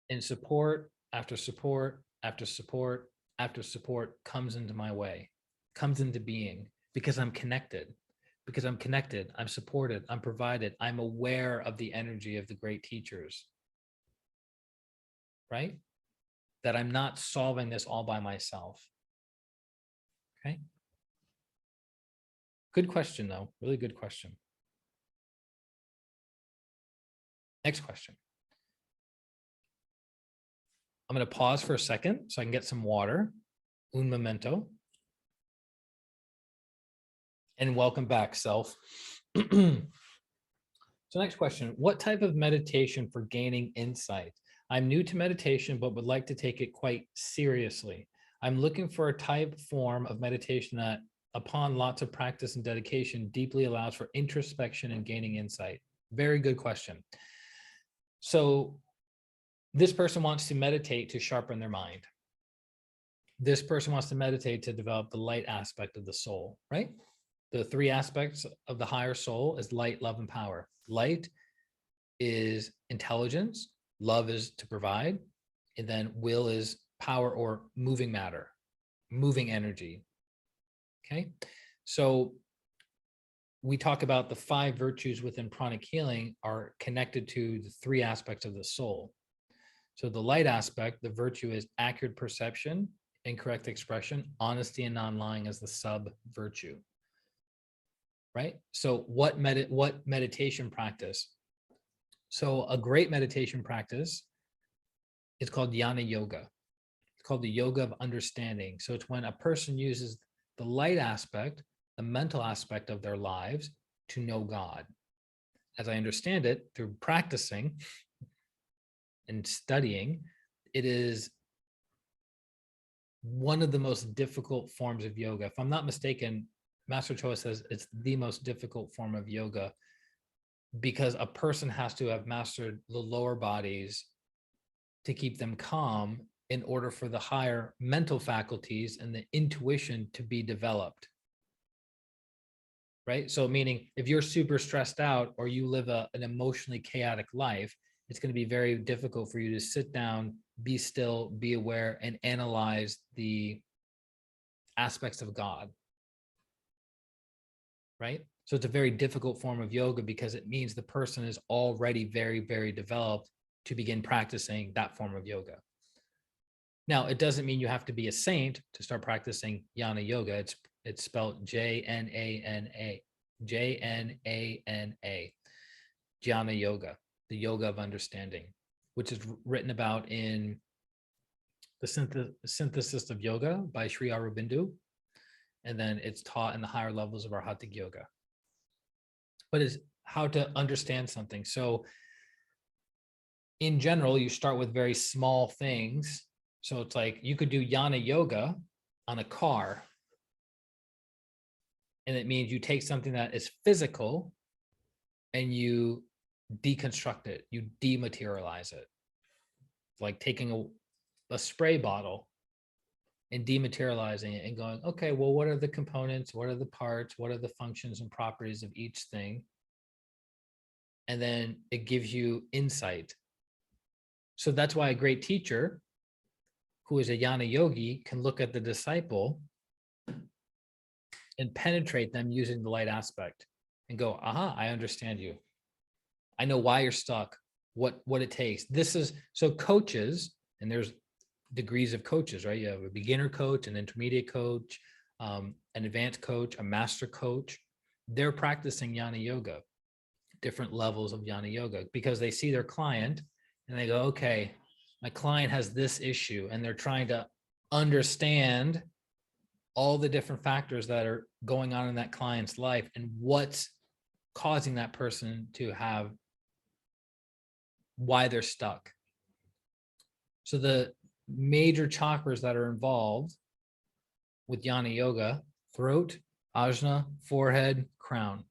and support after support after support after support comes into my way, comes into being, because I'm connected. Because I'm connected, I'm supported, I'm provided, I'm aware of the energy of the great teachers, right? That I'm not solving this all by myself. Okay. Good question, though. Really good question. Next question. I'm going to pause for a second so I can get some water. Un momento. And welcome back, self. So next question, what type of meditation for gaining insight? I'm new to meditation, but would like to take it quite seriously. I'm looking for a type form of meditation that, upon lots of practice and dedication, deeply allows for introspection and gaining insight. Very good question. So this person wants to meditate to sharpen their mind. This person wants to meditate to develop the light aspect of the soul, right? The three aspects of the higher soul is light, love, and power. Light is intelligence, love is to provide, and then will is power or moving matter, moving energy. Okay. So we talk about the 5 virtues within pranic healing are connected to the 3 aspects of the soul. So the light aspect, the virtue is accurate perception, incorrect expression, honesty and non-lying as the sub virtue. Right? So what meditation practice? So a great meditation practice is called jnana yoga. It's called the yoga of understanding. So it's when a person uses the light aspect, the mental aspect of their lives to know God. As I understand it, through practicing and studying, it is one of the most difficult forms of yoga. If I'm not mistaken, Master Choa says it's the most difficult form of yoga because a person has to have mastered the lower bodies to keep them calm in order for the higher mental faculties and the intuition to be developed. Right? So meaning if you're super stressed out or you live an emotionally chaotic life, it's going to be very difficult for you to sit down, be still, be aware, and analyze the aspects of God. Right? So it's a very difficult form of yoga because it means the person is already very, very developed to begin practicing that form of yoga. Now, it doesn't mean you have to be a saint to start practicing jnana yoga. It's spelled Jnana, Jnana, jnana yoga, the yoga of understanding, which is written about in the Synthesis of Yoga by Sri Aurobindo. And then it's taught in the higher levels of Arhatic yoga. But it's how to understand something. So in general, you start with very small things. So it's like you could do jnana yoga on a car. And it means you take something that is physical and you deconstruct it, you dematerialize it. It's like taking a spray bottle and dematerializing it and going, okay, well, what are the components? What are the parts? What are the functions and properties of each thing? And then it gives you insight. So that's why a great teacher who is a jnana yogi can look at the disciple and penetrate them using the light aspect and go, aha, I understand you. I know why you're stuck, what it takes. This is, so coaches, and there's degrees of coaches, right? You have a beginner coach, an intermediate coach, an advanced coach, a master coach. They're practicing jnana yoga, different levels of jnana yoga, because they see their client and they go, okay, my client has this issue, and they're trying to understand all the different factors that are going on in that client's life and what's causing that person to have, why they're stuck. So the major chakras that are involved with jnana yoga: throat, ajna, forehead, crown.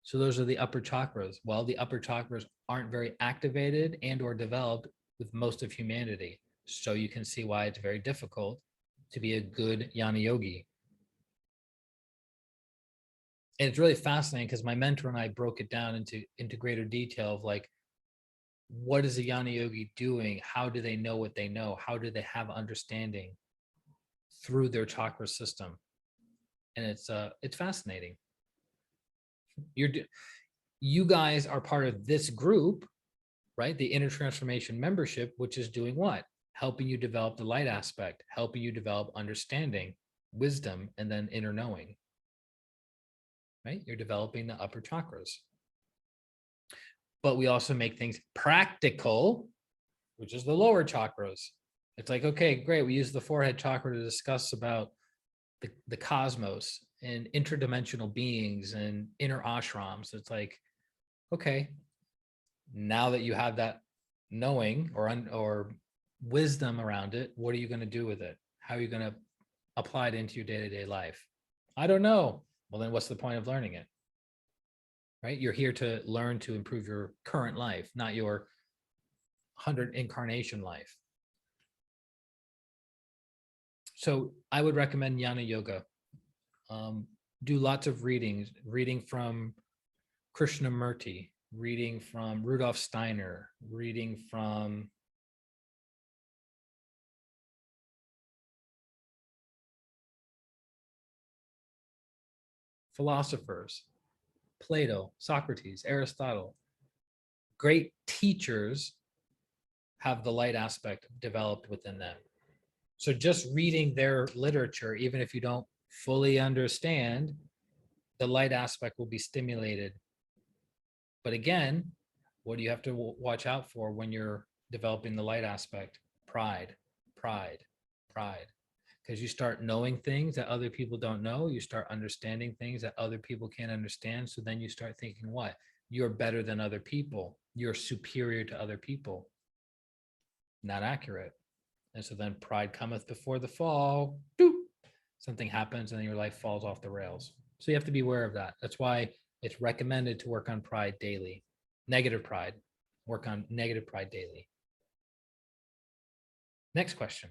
So those are the upper chakras. Well, the upper chakras aren't very activated and or developed with most of humanity. So you can see why it's very difficult to be a good jnana yogi. And it's really fascinating because my mentor and I broke it down into greater detail of like, what is a jnana yogi doing? How do they know what they know? How do they have understanding through their chakra system? And it's fascinating. You guys are part of this group, right? The Inner Transformation membership, which is doing what? Helping you develop the light aspect, helping you develop understanding, wisdom, and then inner knowing, right? You're developing the upper chakras. But we also make things practical, which is the lower chakras. It's like, okay, great. We use the forehead chakra to discuss about the cosmos and interdimensional beings and inner ashrams. It's like, okay, now that you have that knowing or wisdom around it, what are you going to do with it? How are you going to apply it into your day-to-day life? I don't know. Well, then what's the point of learning it? right? You're here to learn to improve your current life, not your 100 incarnation life. So I would recommend Jnana Yoga. Do lots of reading from Krishnamurti, reading from Rudolf Steiner, reading from philosophers, Plato, Socrates, Aristotle. Great teachers have the light aspect developed within them. So just reading their literature, even if you don't fully understand, the light aspect will be stimulated. But again, what do you have to watch out for when you're developing the light aspect? Pride, pride, pride. Because you start knowing things that other people don't know. You start understanding things that other people can't understand. So then you start thinking, what? You're better than other people. You're superior to other people. Not accurate. And so then pride cometh before the fall. Doop, something happens and then your life falls off the rails. So you have to be aware of that. That's why it's recommended to work on pride daily. Negative pride. Work on negative pride daily. Next question.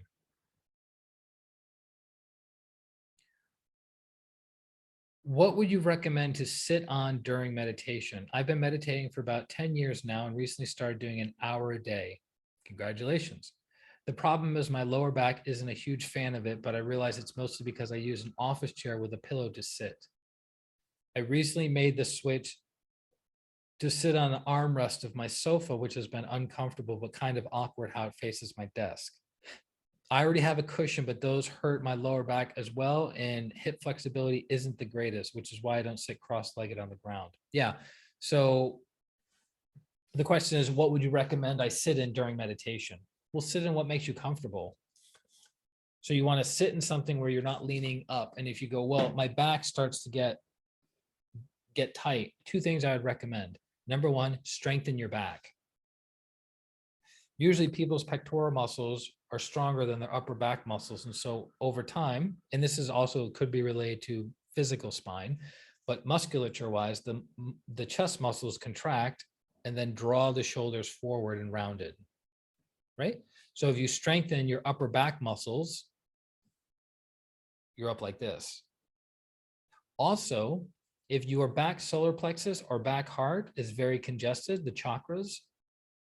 What would you recommend to sit on during meditation? I've been meditating for about 10 years now and recently started doing an hour a day. Congratulations. The problem is my lower back isn't a huge fan of it, but I realize it's mostly because I use an office chair with a pillow to sit. I recently made the switch to sit on the armrest of my sofa, which has been uncomfortable, but kind of awkward how it faces my desk. I already have a cushion, but those hurt my lower back as well. And hip flexibility isn't the greatest, which is why I don't sit cross-legged on the ground. Yeah. So the question is, what would you recommend I sit in during meditation? Well, sit in what makes you comfortable. So you want to sit in something where you're not leaning up. And if you go, well, my back starts to get tight, two things I would recommend. Number one, strengthen your back. Usually people's pectoral muscles are stronger than their upper back muscles. And so over time, and this is also could be related to physical spine, but musculature wise, the chest muscles contract and then draw the shoulders forward and rounded, right? So if you strengthen your upper back muscles, you're up like this. Also, if your back solar plexus or back heart is very congested, the chakras,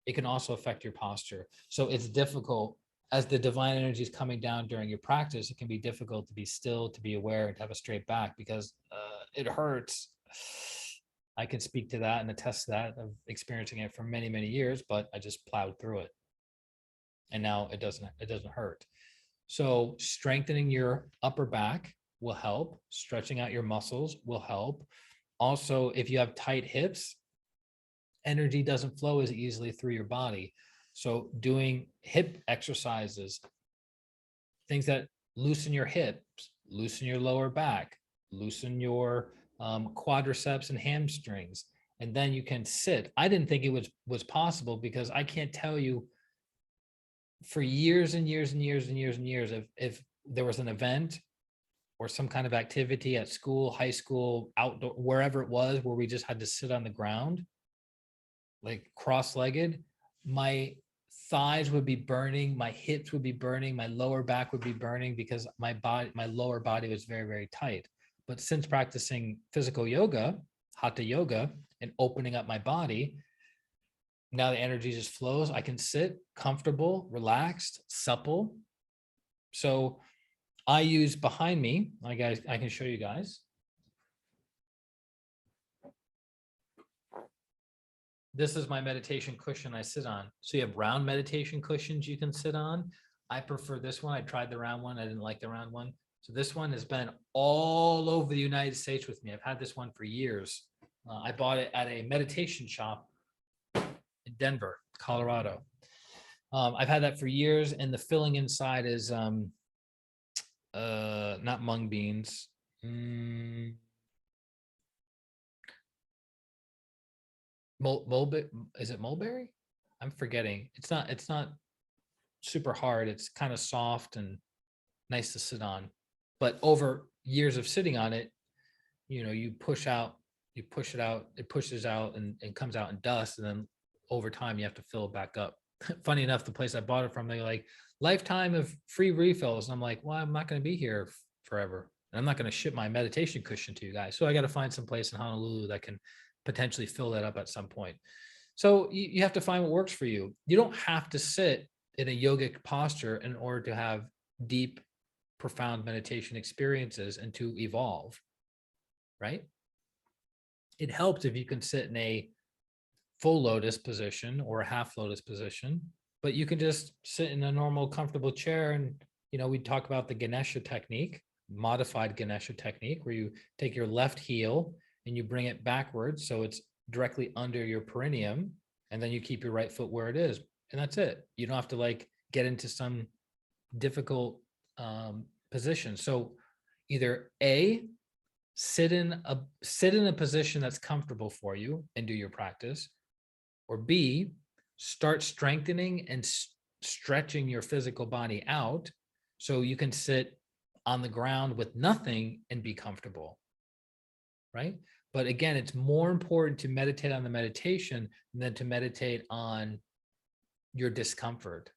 it can also affect your posture. So it's difficult as the divine energy is coming down during your practice. It can be difficult to be still, to be aware, and to have a straight back because it hurts. I can speak to that and attest to that of experiencing it for many, many years, but I just plowed through it. And now it doesn't hurt. So strengthening your upper back will help. Stretching out your muscles will help. Also, if you have tight hips, energy doesn't flow as easily through your body. So doing hip exercises, things that loosen your hips, loosen your lower back, loosen your quadriceps and hamstrings, and then you can sit. I didn't think it was possible because I can't tell you for years and years and years and years and years if there was an event or some kind of activity at school, high school, outdoor, wherever it was, where we just had to sit on the ground, like cross-legged, my thighs would be burning, my hips would be burning, my lower back would be burning because my lower body was very, very tight. But since practicing physical yoga, hatha yoga, and opening up my body, now the energy just flows. I can sit comfortable, relaxed, supple. So I use behind me, I can show you guys. This is my meditation cushion I sit on. So you have round meditation cushions you can sit on. I prefer this one. I tried the round one. I didn't like the round one. So this one has been all over the United States with me. I've had this one for years. I bought it at a meditation shop in Denver, Colorado. I've had that for years, and the filling inside is not mung beans. Is it mulberry? I'm forgetting. It's not super hard. It's kind of soft and nice to sit on. But over years of sitting on it, you push out You push it out, it pushes out and comes out in dust. And then over time, you have to fill it back up. Funny enough, the place I bought it from, they're like, lifetime of free refills. And I'm like, well, I'm not going to be here forever. And I'm not going to ship my meditation cushion to you guys. So I got to find some place in Honolulu that can potentially fill that up at some point. So you have to find what works for you. You don't have to sit in a yogic posture in order to have deep, profound meditation experiences and to evolve, right? It helps if you can sit in a full lotus position or a half lotus position, but you can just sit in a normal, comfortable chair. And, we talk about the Ganesha technique, modified Ganesha technique, where you take your left heel and you bring it backwards. So it's directly under your perineum. And then you keep your right foot where it is. And that's it. You don't have to like get into some difficult position. So either A, sit in a position that's comfortable for you and do your practice, or B, start strengthening and stretching your physical body out so you can sit on the ground with nothing and be comfortable, right? But again, it's more important to meditate on the meditation than to meditate on your discomfort,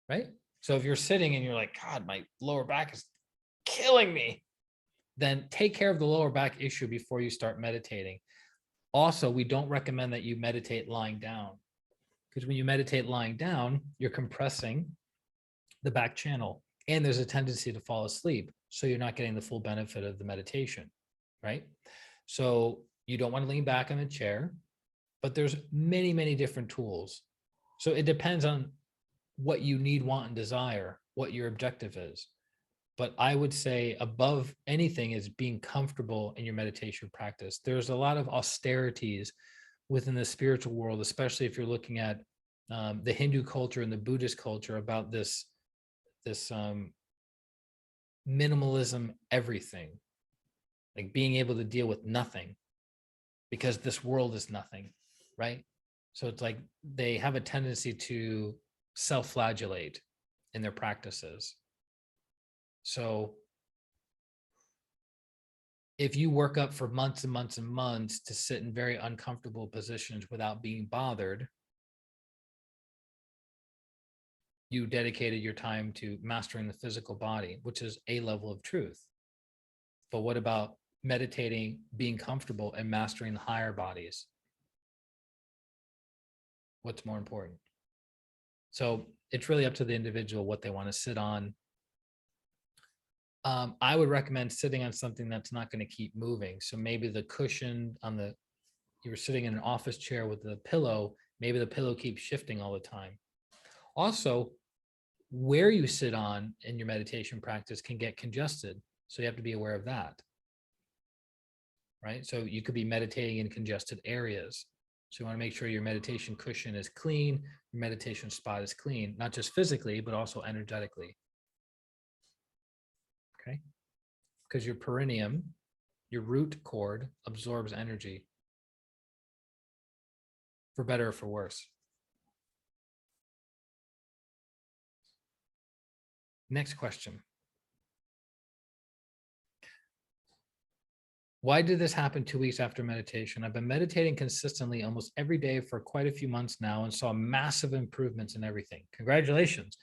right? So if you're sitting and you're like, God, my lower back is killing me, then take care of the lower back issue before you start meditating. Also, we don't recommend that you meditate lying down, because when you meditate lying down, you're compressing the back channel and there's a tendency to fall asleep. So you're not getting the full benefit of the meditation, right? So you don't want to lean back on a chair, but there's many, many different tools. So it depends on what you need, want, and desire, what your objective is. But I would say above anything is being comfortable in your meditation practice. There's a lot of austerities within the spiritual world, especially if you're looking at the Hindu culture and the Buddhist culture, about this minimalism everything, like being able to deal with nothing because this world is nothing, right? So it's like they have a tendency to self-flagellate in their practices. So if you work up for months and months and months to sit in very uncomfortable positions without being bothered, you dedicated your time to mastering the physical body, which is a level of truth. But what about meditating, being comfortable, and mastering the higher bodies? What's more important? So it's really up to the individual what they want to sit on. I would recommend sitting on something that's not going to keep moving. So maybe the cushion you were sitting in an office chair with the pillow, maybe the pillow keeps shifting all the time. Also, where you sit on in your meditation practice can get congested. So you have to be aware of that, right? So you could be meditating in congested areas. So you want to make sure your meditation cushion is clean, your meditation spot is clean, not just physically, but also energetically. Okay? Because your perineum, your root cord, absorbs energy, for better or for worse. Next question. Why did this happen 2 weeks after meditation? I've been meditating consistently almost every day for quite a few months now and saw massive improvements in everything. Congratulations.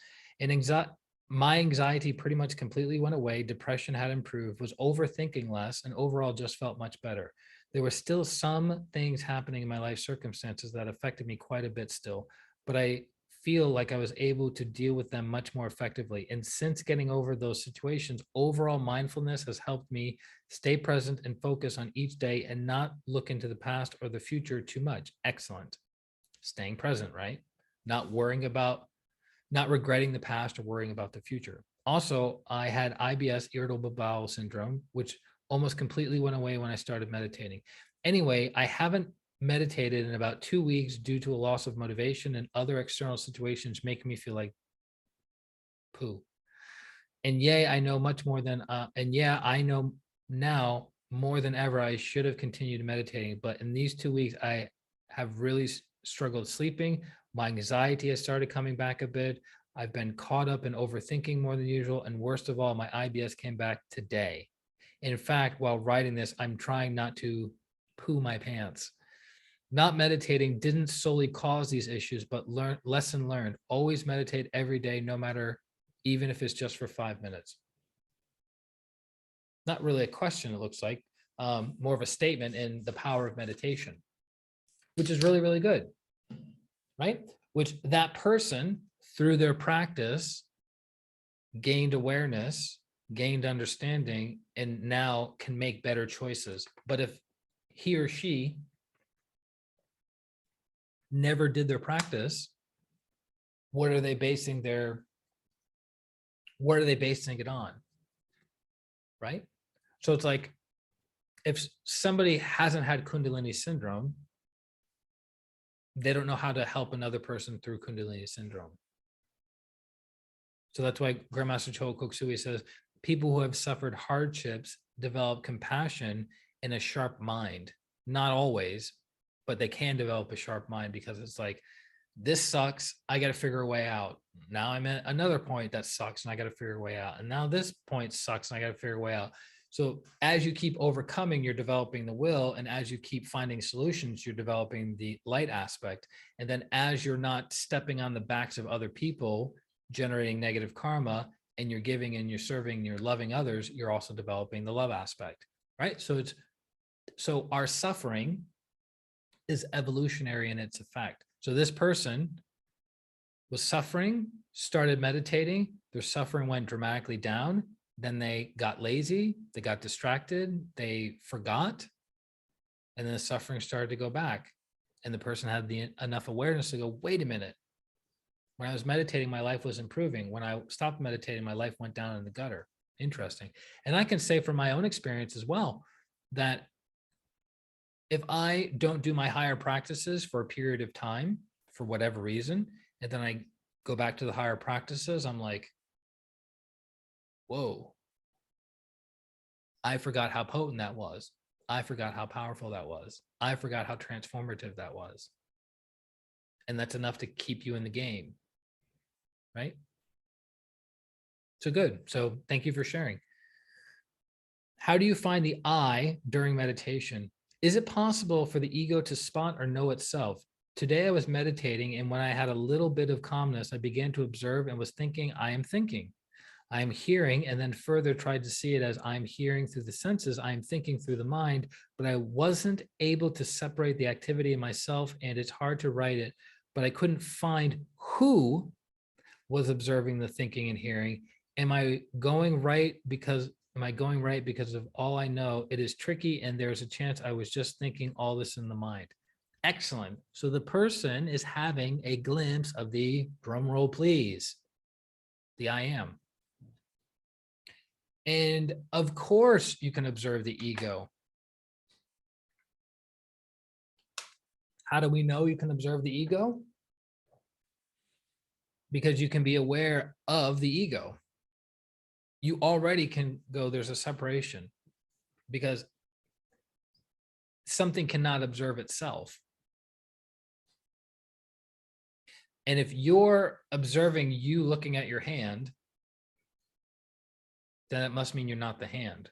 My anxiety pretty much completely went away. Depression had improved, was overthinking less, and overall just felt much better. There were still some things happening in my life circumstances that affected me quite a bit still, but I feel like I was able to deal with them much more effectively. And since getting over those situations, overall mindfulness has helped me stay present and focus on each day and not look into the past or the future too much. Excellent. Staying present, right? Not regretting the past or worrying about the future. Also, I had IBS, irritable bowel syndrome, which almost completely went away when I started meditating. Anyway, I haven't meditated in about 2 weeks due to a loss of motivation and other external situations making me feel like poo. And I know I know now more than ever I should have continued meditating, but in these 2 weeks I have really struggled sleeping. My anxiety has started coming back a bit. I've been caught up in overthinking more than usual, and worst of all, my IBS came back today. In fact, while writing this, I'm trying not to poo my pants. Not meditating didn't solely cause these issues, but lesson learned. Always meditate every day, no matter, even if it's just for 5 minutes. Not really a question, it looks like, more of a statement in the power of meditation, which is really, really good, right? Which that person, through their practice, gained awareness, gained understanding, and now can make better choices. But if he or she never did their practice, what are they basing it on? Right? So it's like, if somebody hasn't had Kundalini syndrome, they don't know how to help another person through Kundalini syndrome. So that's why Grandmaster Choa Koksui says, people who have suffered hardships develop compassion and a sharp mind. Not always, but they can develop a sharp mind, because it's like, this sucks, I got to figure a way out. Now I'm at another point that sucks and I got to figure a way out. And now this point sucks and I got to figure a way out. So as you keep overcoming, you're developing the will. And as you keep finding solutions, you're developing the light aspect. And then as you're not stepping on the backs of other people, generating negative karma, and you're giving and you're serving, you're loving others, you're also developing the love aspect, right? So our suffering is evolutionary in its effect. So this person was suffering, started meditating, their suffering went dramatically down. Then they got lazy, they got distracted, they forgot, and then the suffering started to go back. And the person had enough awareness to go, wait a minute. When I was meditating, my life was improving. When I stopped meditating, my life went down in the gutter. Interesting. And I can say from my own experience as well, that if I don't do my higher practices for a period of time, for whatever reason, and then I go back to the higher practices, I'm like, whoa, I forgot how potent that was. I forgot how powerful that was. I forgot how transformative that was. And that's enough to keep you in the game, right? So good. So thank you for sharing. How do you find the I during meditation? Is it possible for the ego to spot or know itself? Today I was meditating, and when I had a little bit of calmness, I began to observe and was thinking, I am thinking. I am hearing, and then further tried to see it as I'm hearing through the senses, I am thinking through the mind, but I wasn't able to separate the activity in myself, and it's hard to write it, but I couldn't find who was observing the thinking and hearing. Am I going right because of all I know? It is tricky, and there's a chance I was just thinking all this in the mind. Excellent. So the person is having a glimpse of the, drum roll please, the I am. And of course you can observe the ego. How do we know you can observe the ego? Because you can be aware of the ego. You already can go, there's a separation, because something cannot observe itself. And if you're observing you looking at your hand, then it must mean you're not the hand.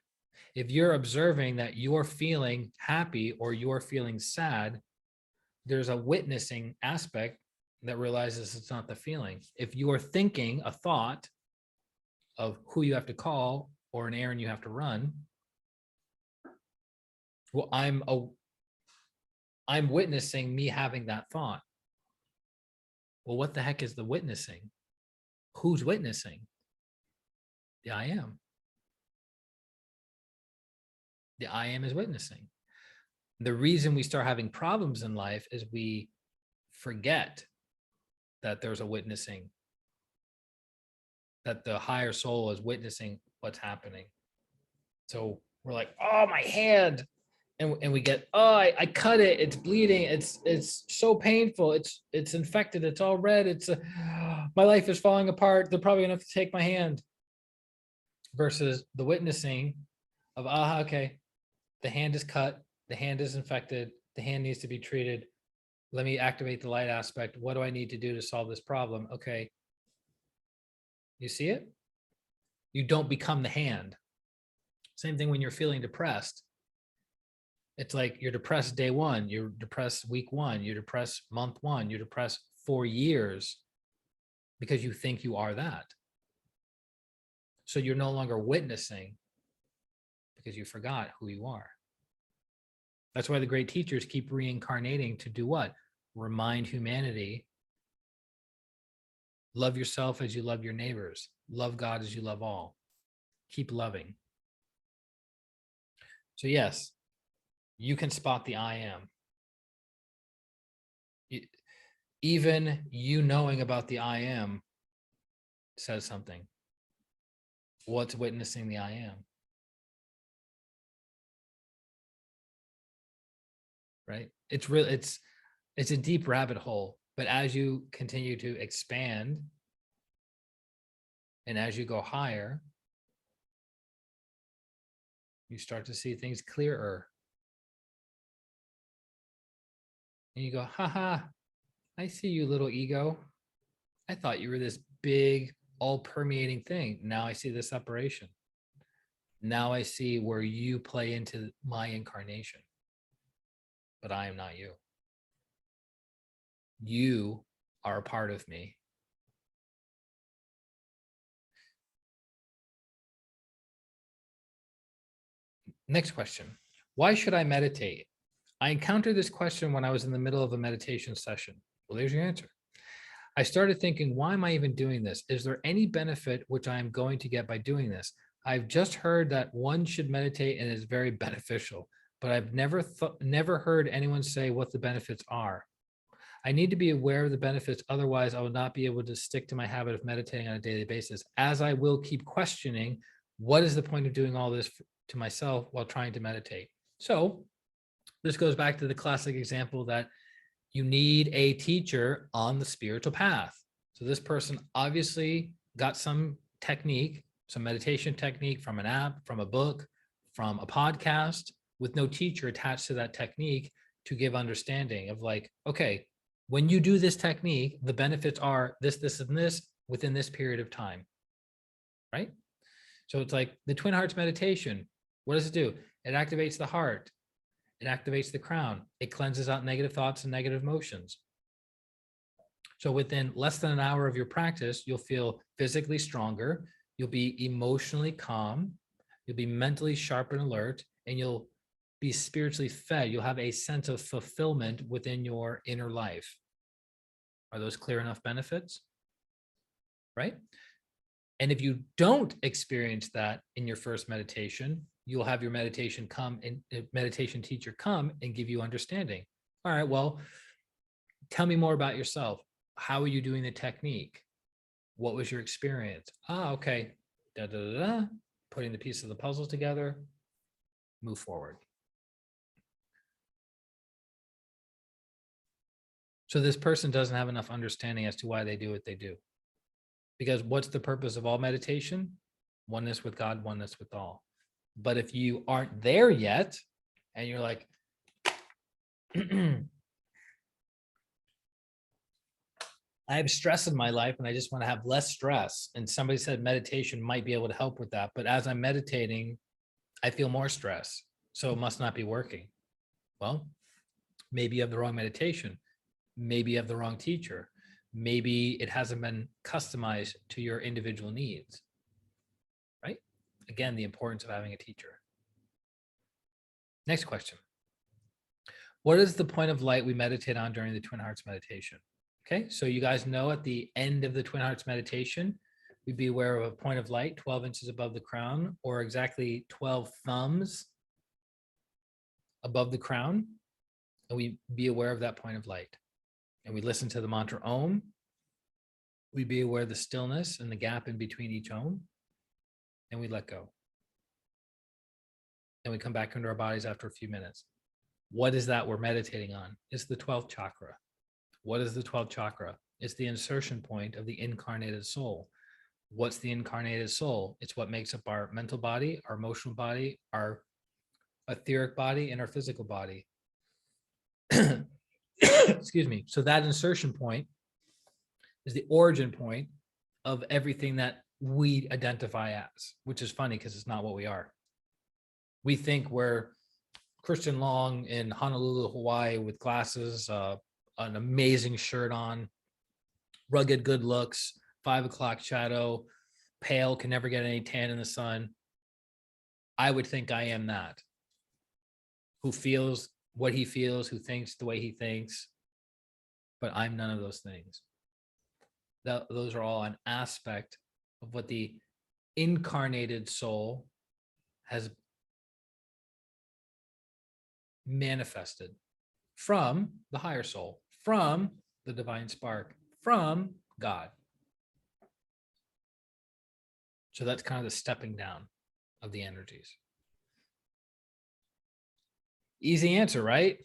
If you're observing that you're feeling happy or you're feeling sad, there's a witnessing aspect that realizes it's not the feeling. If you are thinking a thought of who you have to call or an errand you have to run, well, I'm witnessing me having that thought. Well, what the heck is the witnessing? Who's witnessing? The I am. The I am is witnessing. The reason we start having problems in life is we forget that there's a witnessing, that the higher soul is witnessing what's happening. So we're like, oh, my hand. And we get, oh, I cut it, it's bleeding, it's so painful, it's infected, it's all red, my life is falling apart, they're probably gonna have to take my hand. Versus the witnessing of, okay, the hand is cut, the hand is infected, the hand needs to be treated. Let me activate the light aspect. What do I need to do to solve this problem? Okay. You see it? You don't become the hand. Same thing when you're feeling depressed. It's like you're depressed day one, you're depressed week one, you're depressed month one, you're depressed for years because you think you are that. So you're no longer witnessing because you forgot who you are. That's why the great teachers keep reincarnating to do what? Remind humanity, love yourself as you love your neighbors, love God as you love all. Keep loving. So yes, you can spot the I am. Even you knowing about the I am says something. What's witnessing the I am? Right? It's real, it's a deep rabbit hole, but as you continue to expand and as you go higher, you start to see things clearer. And you go, haha, I see you, little ego. I thought you were this big, all permeating thing. Now I see the separation. Now I see where you play into my incarnation, but I am not you. You are a part of me. Next question. Why should I meditate? I encountered this question when I was in the middle of a meditation session. Well, there's your answer. I started thinking, why am I even doing this? Is there any benefit which I am going to get by doing this? I've just heard that one should meditate and it's very beneficial, but I've never heard anyone say what the benefits are. I need to be aware of the benefits, otherwise I will not be able to stick to my habit of meditating on a daily basis, as I will keep questioning, what is the point of doing all this to myself while trying to meditate? So this goes back to the classic example that you need a teacher on the spiritual path. So this person obviously got some technique, some meditation technique from an app, from a book, from a podcast, with no teacher attached to that technique to give understanding of like, okay, when you do this technique, the benefits are this, this, and this within this period of time, right? So it's like the Twin Hearts meditation. What does it do? It activates the heart. It activates the crown. It cleanses out negative thoughts and negative emotions. So within less than an hour of your practice, you'll feel physically stronger. You'll be emotionally calm. You'll be mentally sharp and alert, and you'll be spiritually fed. You'll have a sense of fulfillment within your inner life. Are those clear enough benefits? Right? And if you don't experience that in your first meditation, you'll have your meditation teacher come and give you understanding. All right, well, tell me more about yourself. How are you doing the technique? What was your experience? Ah, okay. Da, da, da, da. Putting the pieces of the puzzle together, move forward. So this person doesn't have enough understanding as to why they do what they do. Because what's the purpose of all meditation? Oneness with God, oneness with all. But if you aren't there yet, and you're like, I have stress in my life and I just want to have less stress. And somebody said meditation might be able to help with that. But as I'm meditating, I feel more stress. So it must not be working. Well, maybe you have the wrong meditation. Maybe you have the wrong teacher. Maybe it hasn't been customized to your individual needs, right? Again, the importance of having a teacher. Next question. What is the point of light we meditate on during the Twin Hearts meditation? Okay, so you guys know at the end of the Twin Hearts meditation, we'd be aware of a point of light 12 inches above the crown, or exactly 12 thumbs above the crown, and we be aware of that point of light. And we listen to the mantra Om. We be aware of the stillness and the gap in between each Om, and we let go. And we come back into our bodies after a few minutes. What is that we're meditating on? It's the 12th chakra. What is the 12th chakra? It's the insertion point of the incarnated soul. What's the incarnated soul? It's what makes up our mental body, our emotional body, our etheric body, and our physical body. Excuse me. So that insertion point is the origin point of everything that we identify as, which is funny because it's not what we are. We think we're Christian Long in Honolulu, Hawaii, with glasses, an amazing shirt on, rugged good looks, 5 o'clock shadow, pale, can never get any tan in the sun. I would think I am that, who feels what he feels, who thinks the way he thinks, but I'm none of those things. Those are all an aspect of what the incarnated soul has manifested from the higher soul, from the divine spark, from God. So that's kind of the stepping down of the energies. Easy answer, right?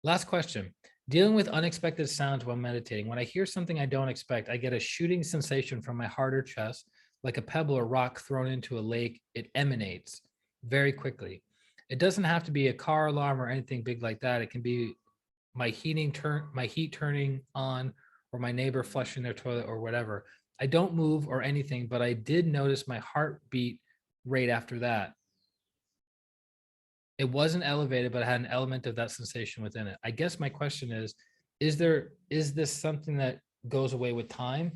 Last question. Dealing with unexpected sounds while meditating. When I hear something I don't expect, I get a shooting sensation from my heart or chest, like a pebble or rock thrown into a lake. It emanates very quickly. It doesn't have to be a car alarm or anything big like that. It can be my heat turning on, or my neighbor flushing their toilet, or whatever. I don't move or anything, but I did notice my heartbeat right after that. It wasn't elevated, but it had an element of that sensation within it. I guess my question is this something that goes away with time?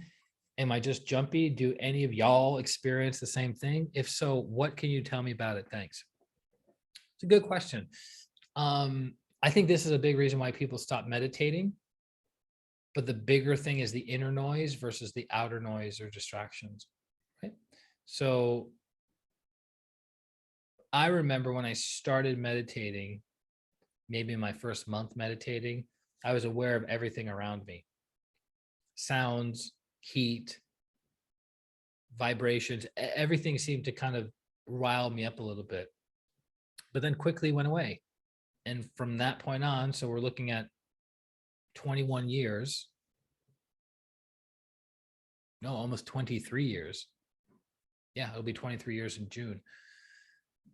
Am I just jumpy? Do any of y'all experience the same thing? If so, what can you tell me about it? Thanks. It's a good question. I think this is a big reason why people stop meditating. But the bigger thing is the inner noise versus the outer noise or distractions, right? So I remember when I started meditating, maybe in my first month meditating, I was aware of everything around me. Sounds, heat, vibrations, everything seemed to kind of rile me up a little bit, but then quickly went away. And from that point on, so we're looking at 21 years, no, almost 23 years. Yeah, it'll be 23 years in June.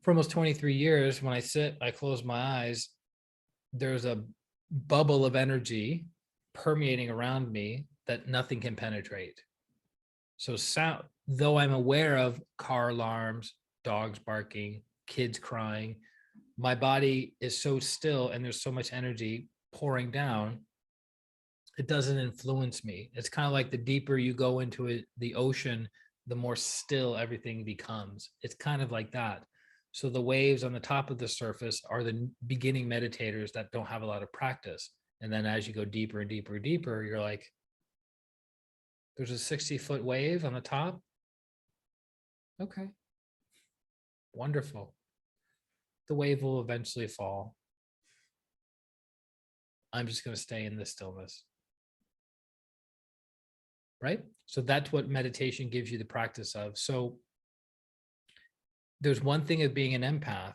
For almost 23 years, when I sit, I close my eyes, there's a bubble of energy permeating around me that nothing can penetrate. So sound, though I'm aware of car alarms, dogs barking, kids crying, my body is so still and there's so much energy pouring down, it doesn't influence me. It's kind of like the deeper you go into it, the ocean, the more still everything becomes. It's kind of like that. So the waves on the top of the surface are the beginning meditators that don't have a lot of practice. And then as you go deeper and deeper and deeper, you're like, there's a 60-foot wave on the top. Okay. Wonderful. The wave will eventually fall. I'm just going to stay in this stillness. Right? So that's what meditation gives you the practice of. So there's one thing of being an empath.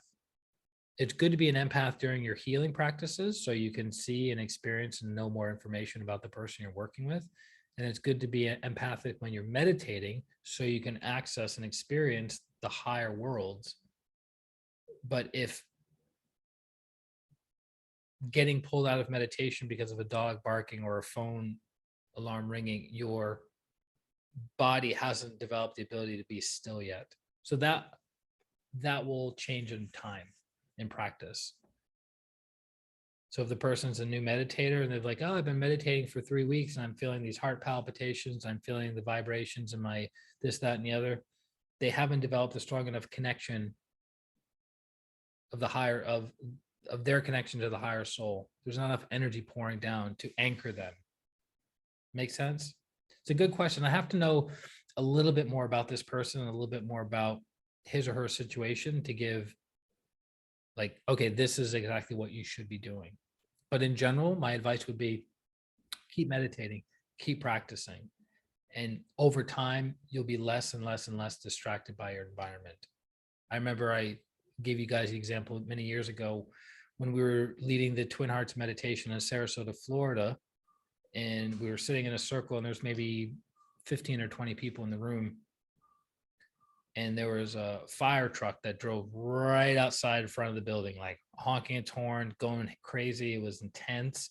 It's good to be an empath during your healing practices so you can see and experience and know more information about the person you're working with. And it's good to be empathic when you're meditating so you can access and experience the higher worlds. But if getting pulled out of meditation because of a dog barking or a phone alarm ringing, your body hasn't developed the ability to be still yet. So that will change in time, in practice. So if the person's a new meditator and they're like, oh, I've been meditating for 3 weeks and I'm feeling these heart palpitations, I'm feeling the vibrations in my this, that, and the other, they haven't developed a strong enough connection of the higher of their connection to the higher soul. There's not enough energy pouring down to anchor them. Make sense? It's a good question. I have to know a little bit more about this person and a little bit more about his or her situation to give like, okay, this is exactly what you should be doing. But in general, my advice would be keep meditating, keep practicing. And over time, you'll be less and less and less distracted by your environment. I remember I gave you guys the example many years ago when we were leading the Twin Hearts meditation in Sarasota, Florida, and we were sitting in a circle and there's maybe 15 or 20 people in the room. And there was a fire truck that drove right outside in front of the building, like honking its horn, going crazy. It was intense.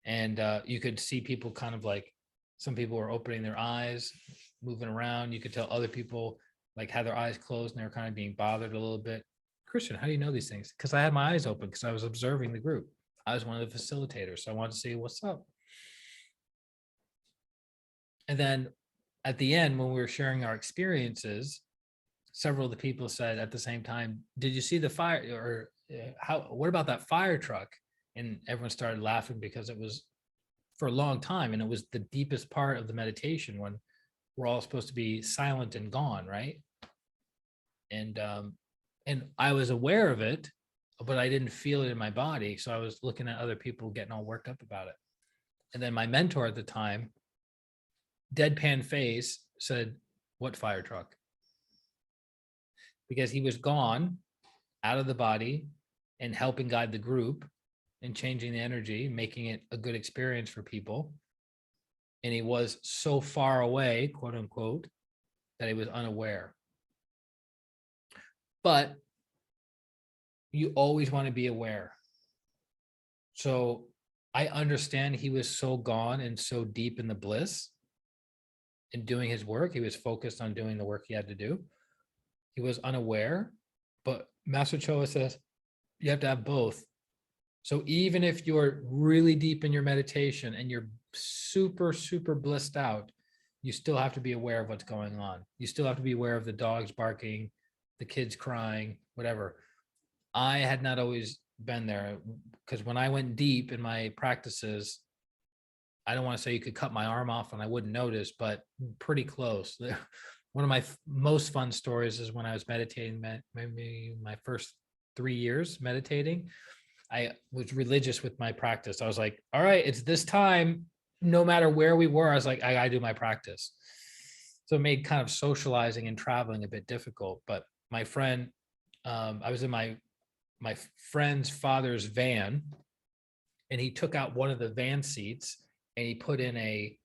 And you could see people kind of like, some people were opening their eyes, moving around. You could tell other people like had their eyes closed and they were kind of being bothered a little bit. Christian, how do you know these things? Because I had my eyes open because I was observing the group. I was one of the facilitators, so I wanted to see what's up. And then at the end, when we were sharing our experiences, several of the people said at the same time, "Did you see the fire?" Or how? What about that fire truck? And everyone started laughing because it was for a long time, and it was the deepest part of the meditation when we're all supposed to be silent and gone, right? And I was aware of it, but I didn't feel it in my body. So I was looking at other people getting all worked up about it. And then my mentor at the time, deadpan face, said, "What fire truck?" Because he was gone, out of the body, and helping guide the group and changing the energy, making it a good experience for people. And he was so far away, quote unquote, that he was unaware. But you always want to be aware. So I understand he was so gone and so deep in the bliss in doing his work. He was focused on doing the work he had to do. He was unaware, but Master Choa says you have to have both. So even if you're really deep in your meditation and you're super, super blissed out, you still have to be aware of what's going on. You still have to be aware of the dogs barking, the kids crying, whatever. I had not always been there because when I went deep in my practices, I don't want to say you could cut my arm off and I wouldn't notice, but pretty close. One of my most fun stories is when I was meditating, maybe my first 3 years meditating. I was religious with my practice. I was like, all right, it's this time, no matter where we were. I was like, I gotta do my practice. So it made kind of socializing and traveling a bit difficult. But my friend, I was in my friend's father's van, and he took out one of the van seats and he put in a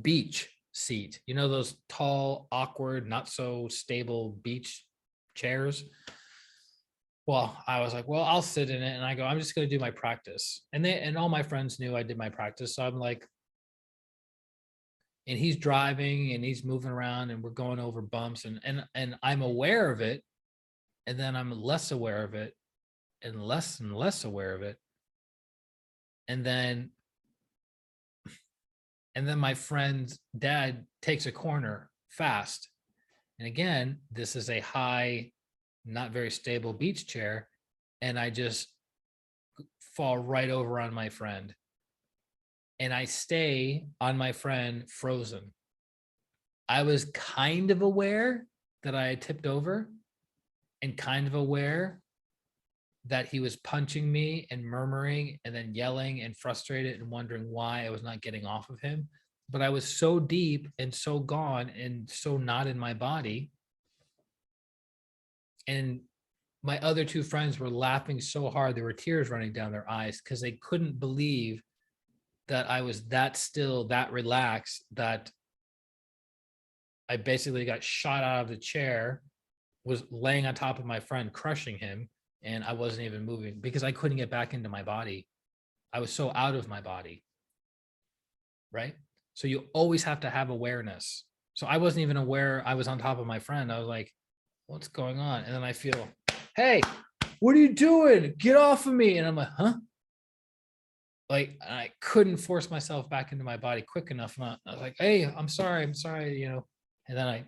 beach seat. You know, those tall, awkward, not so stable beach chairs. Well, I was like, well, I'll sit in it. And I go, I'm just going to do my practice. And all my friends knew I did my practice. So I'm like, and he's driving and he's moving around and we're going over bumps and I'm aware of it. And then I'm less aware of it and less aware of it. And then my friend's dad takes a corner fast. And again, this is a high, not very stable beach chair. And I just fall right over on my friend. And I stay on my friend frozen. I was kind of aware that I had tipped over and kind of aware that he was punching me and murmuring and then yelling and frustrated and wondering why I was not getting off of him. But I was so deep and so gone and so not in my body. And my other two friends were laughing so hard, there were tears running down their eyes because they couldn't believe that I was that still, that relaxed, that I basically got shot out of the chair, was laying on top of my friend, crushing him, and I wasn't even moving because I couldn't get back into my body. I was so out of my body, right? So you always have to have awareness. So I wasn't even aware I was on top of my friend. I was like, what's going on? And then I feel, hey, what are you doing? Get off of me. And I'm like, huh? Like, I couldn't force myself back into my body quick enough. And I was like, hey, I'm sorry, you know. And then I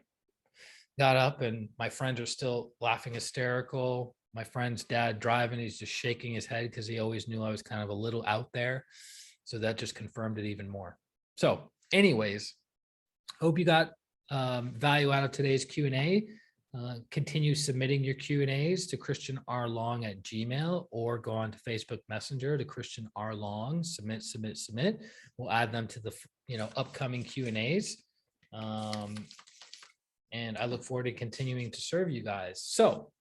got up and my friends are still laughing hysterical. My friend's dad driving, he's just shaking his head because he always knew I was kind of a little out there. So that just confirmed it even more. So anyways, hope you got value out of today's Q&A. Continue submitting your Q&As to Christian R. Long at Gmail, or go on to Facebook Messenger to Christian R. Long. Submit. We'll add them to the upcoming Q&As. And I look forward to continuing to serve you guys. So,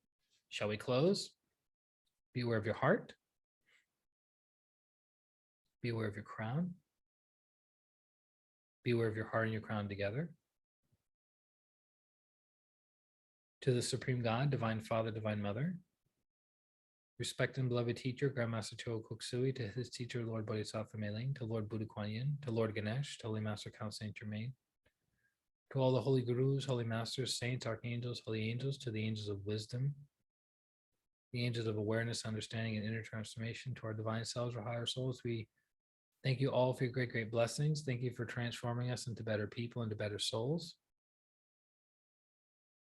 shall we close? Be aware of your heart. Be aware of your crown. Be aware of your heart and your crown together. To the Supreme God, Divine Father, Divine Mother, respected and beloved teacher, Grandmaster Choa Kok Sui, to his teacher, Lord Bodhisattva Mei, to Lord Buddha Kuan Yin, to Lord Ganesh, to Holy Master Count Saint Germain, to all the holy gurus, holy masters, saints, archangels, holy angels, to the angels of wisdom, the angels of awareness, understanding, and inner transformation to our divine selves or higher souls. We thank you all for your great, great blessings. Thank you for transforming us into better people, into better souls.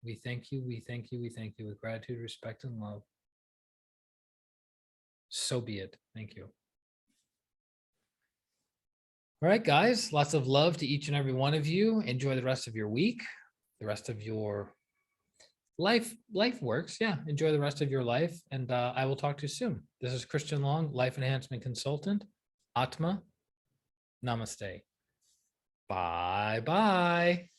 We thank you, we thank you, we thank you with gratitude, respect, and love. So be it. Thank you. All right, guys, lots of love to each and every one of you. Enjoy the rest of your week, the rest of your life. Life works. Yeah, enjoy the rest of your life. And I will talk to you soon. This is Christian Long, Life Enhancement Consultant. Atma, namaste. Bye-bye.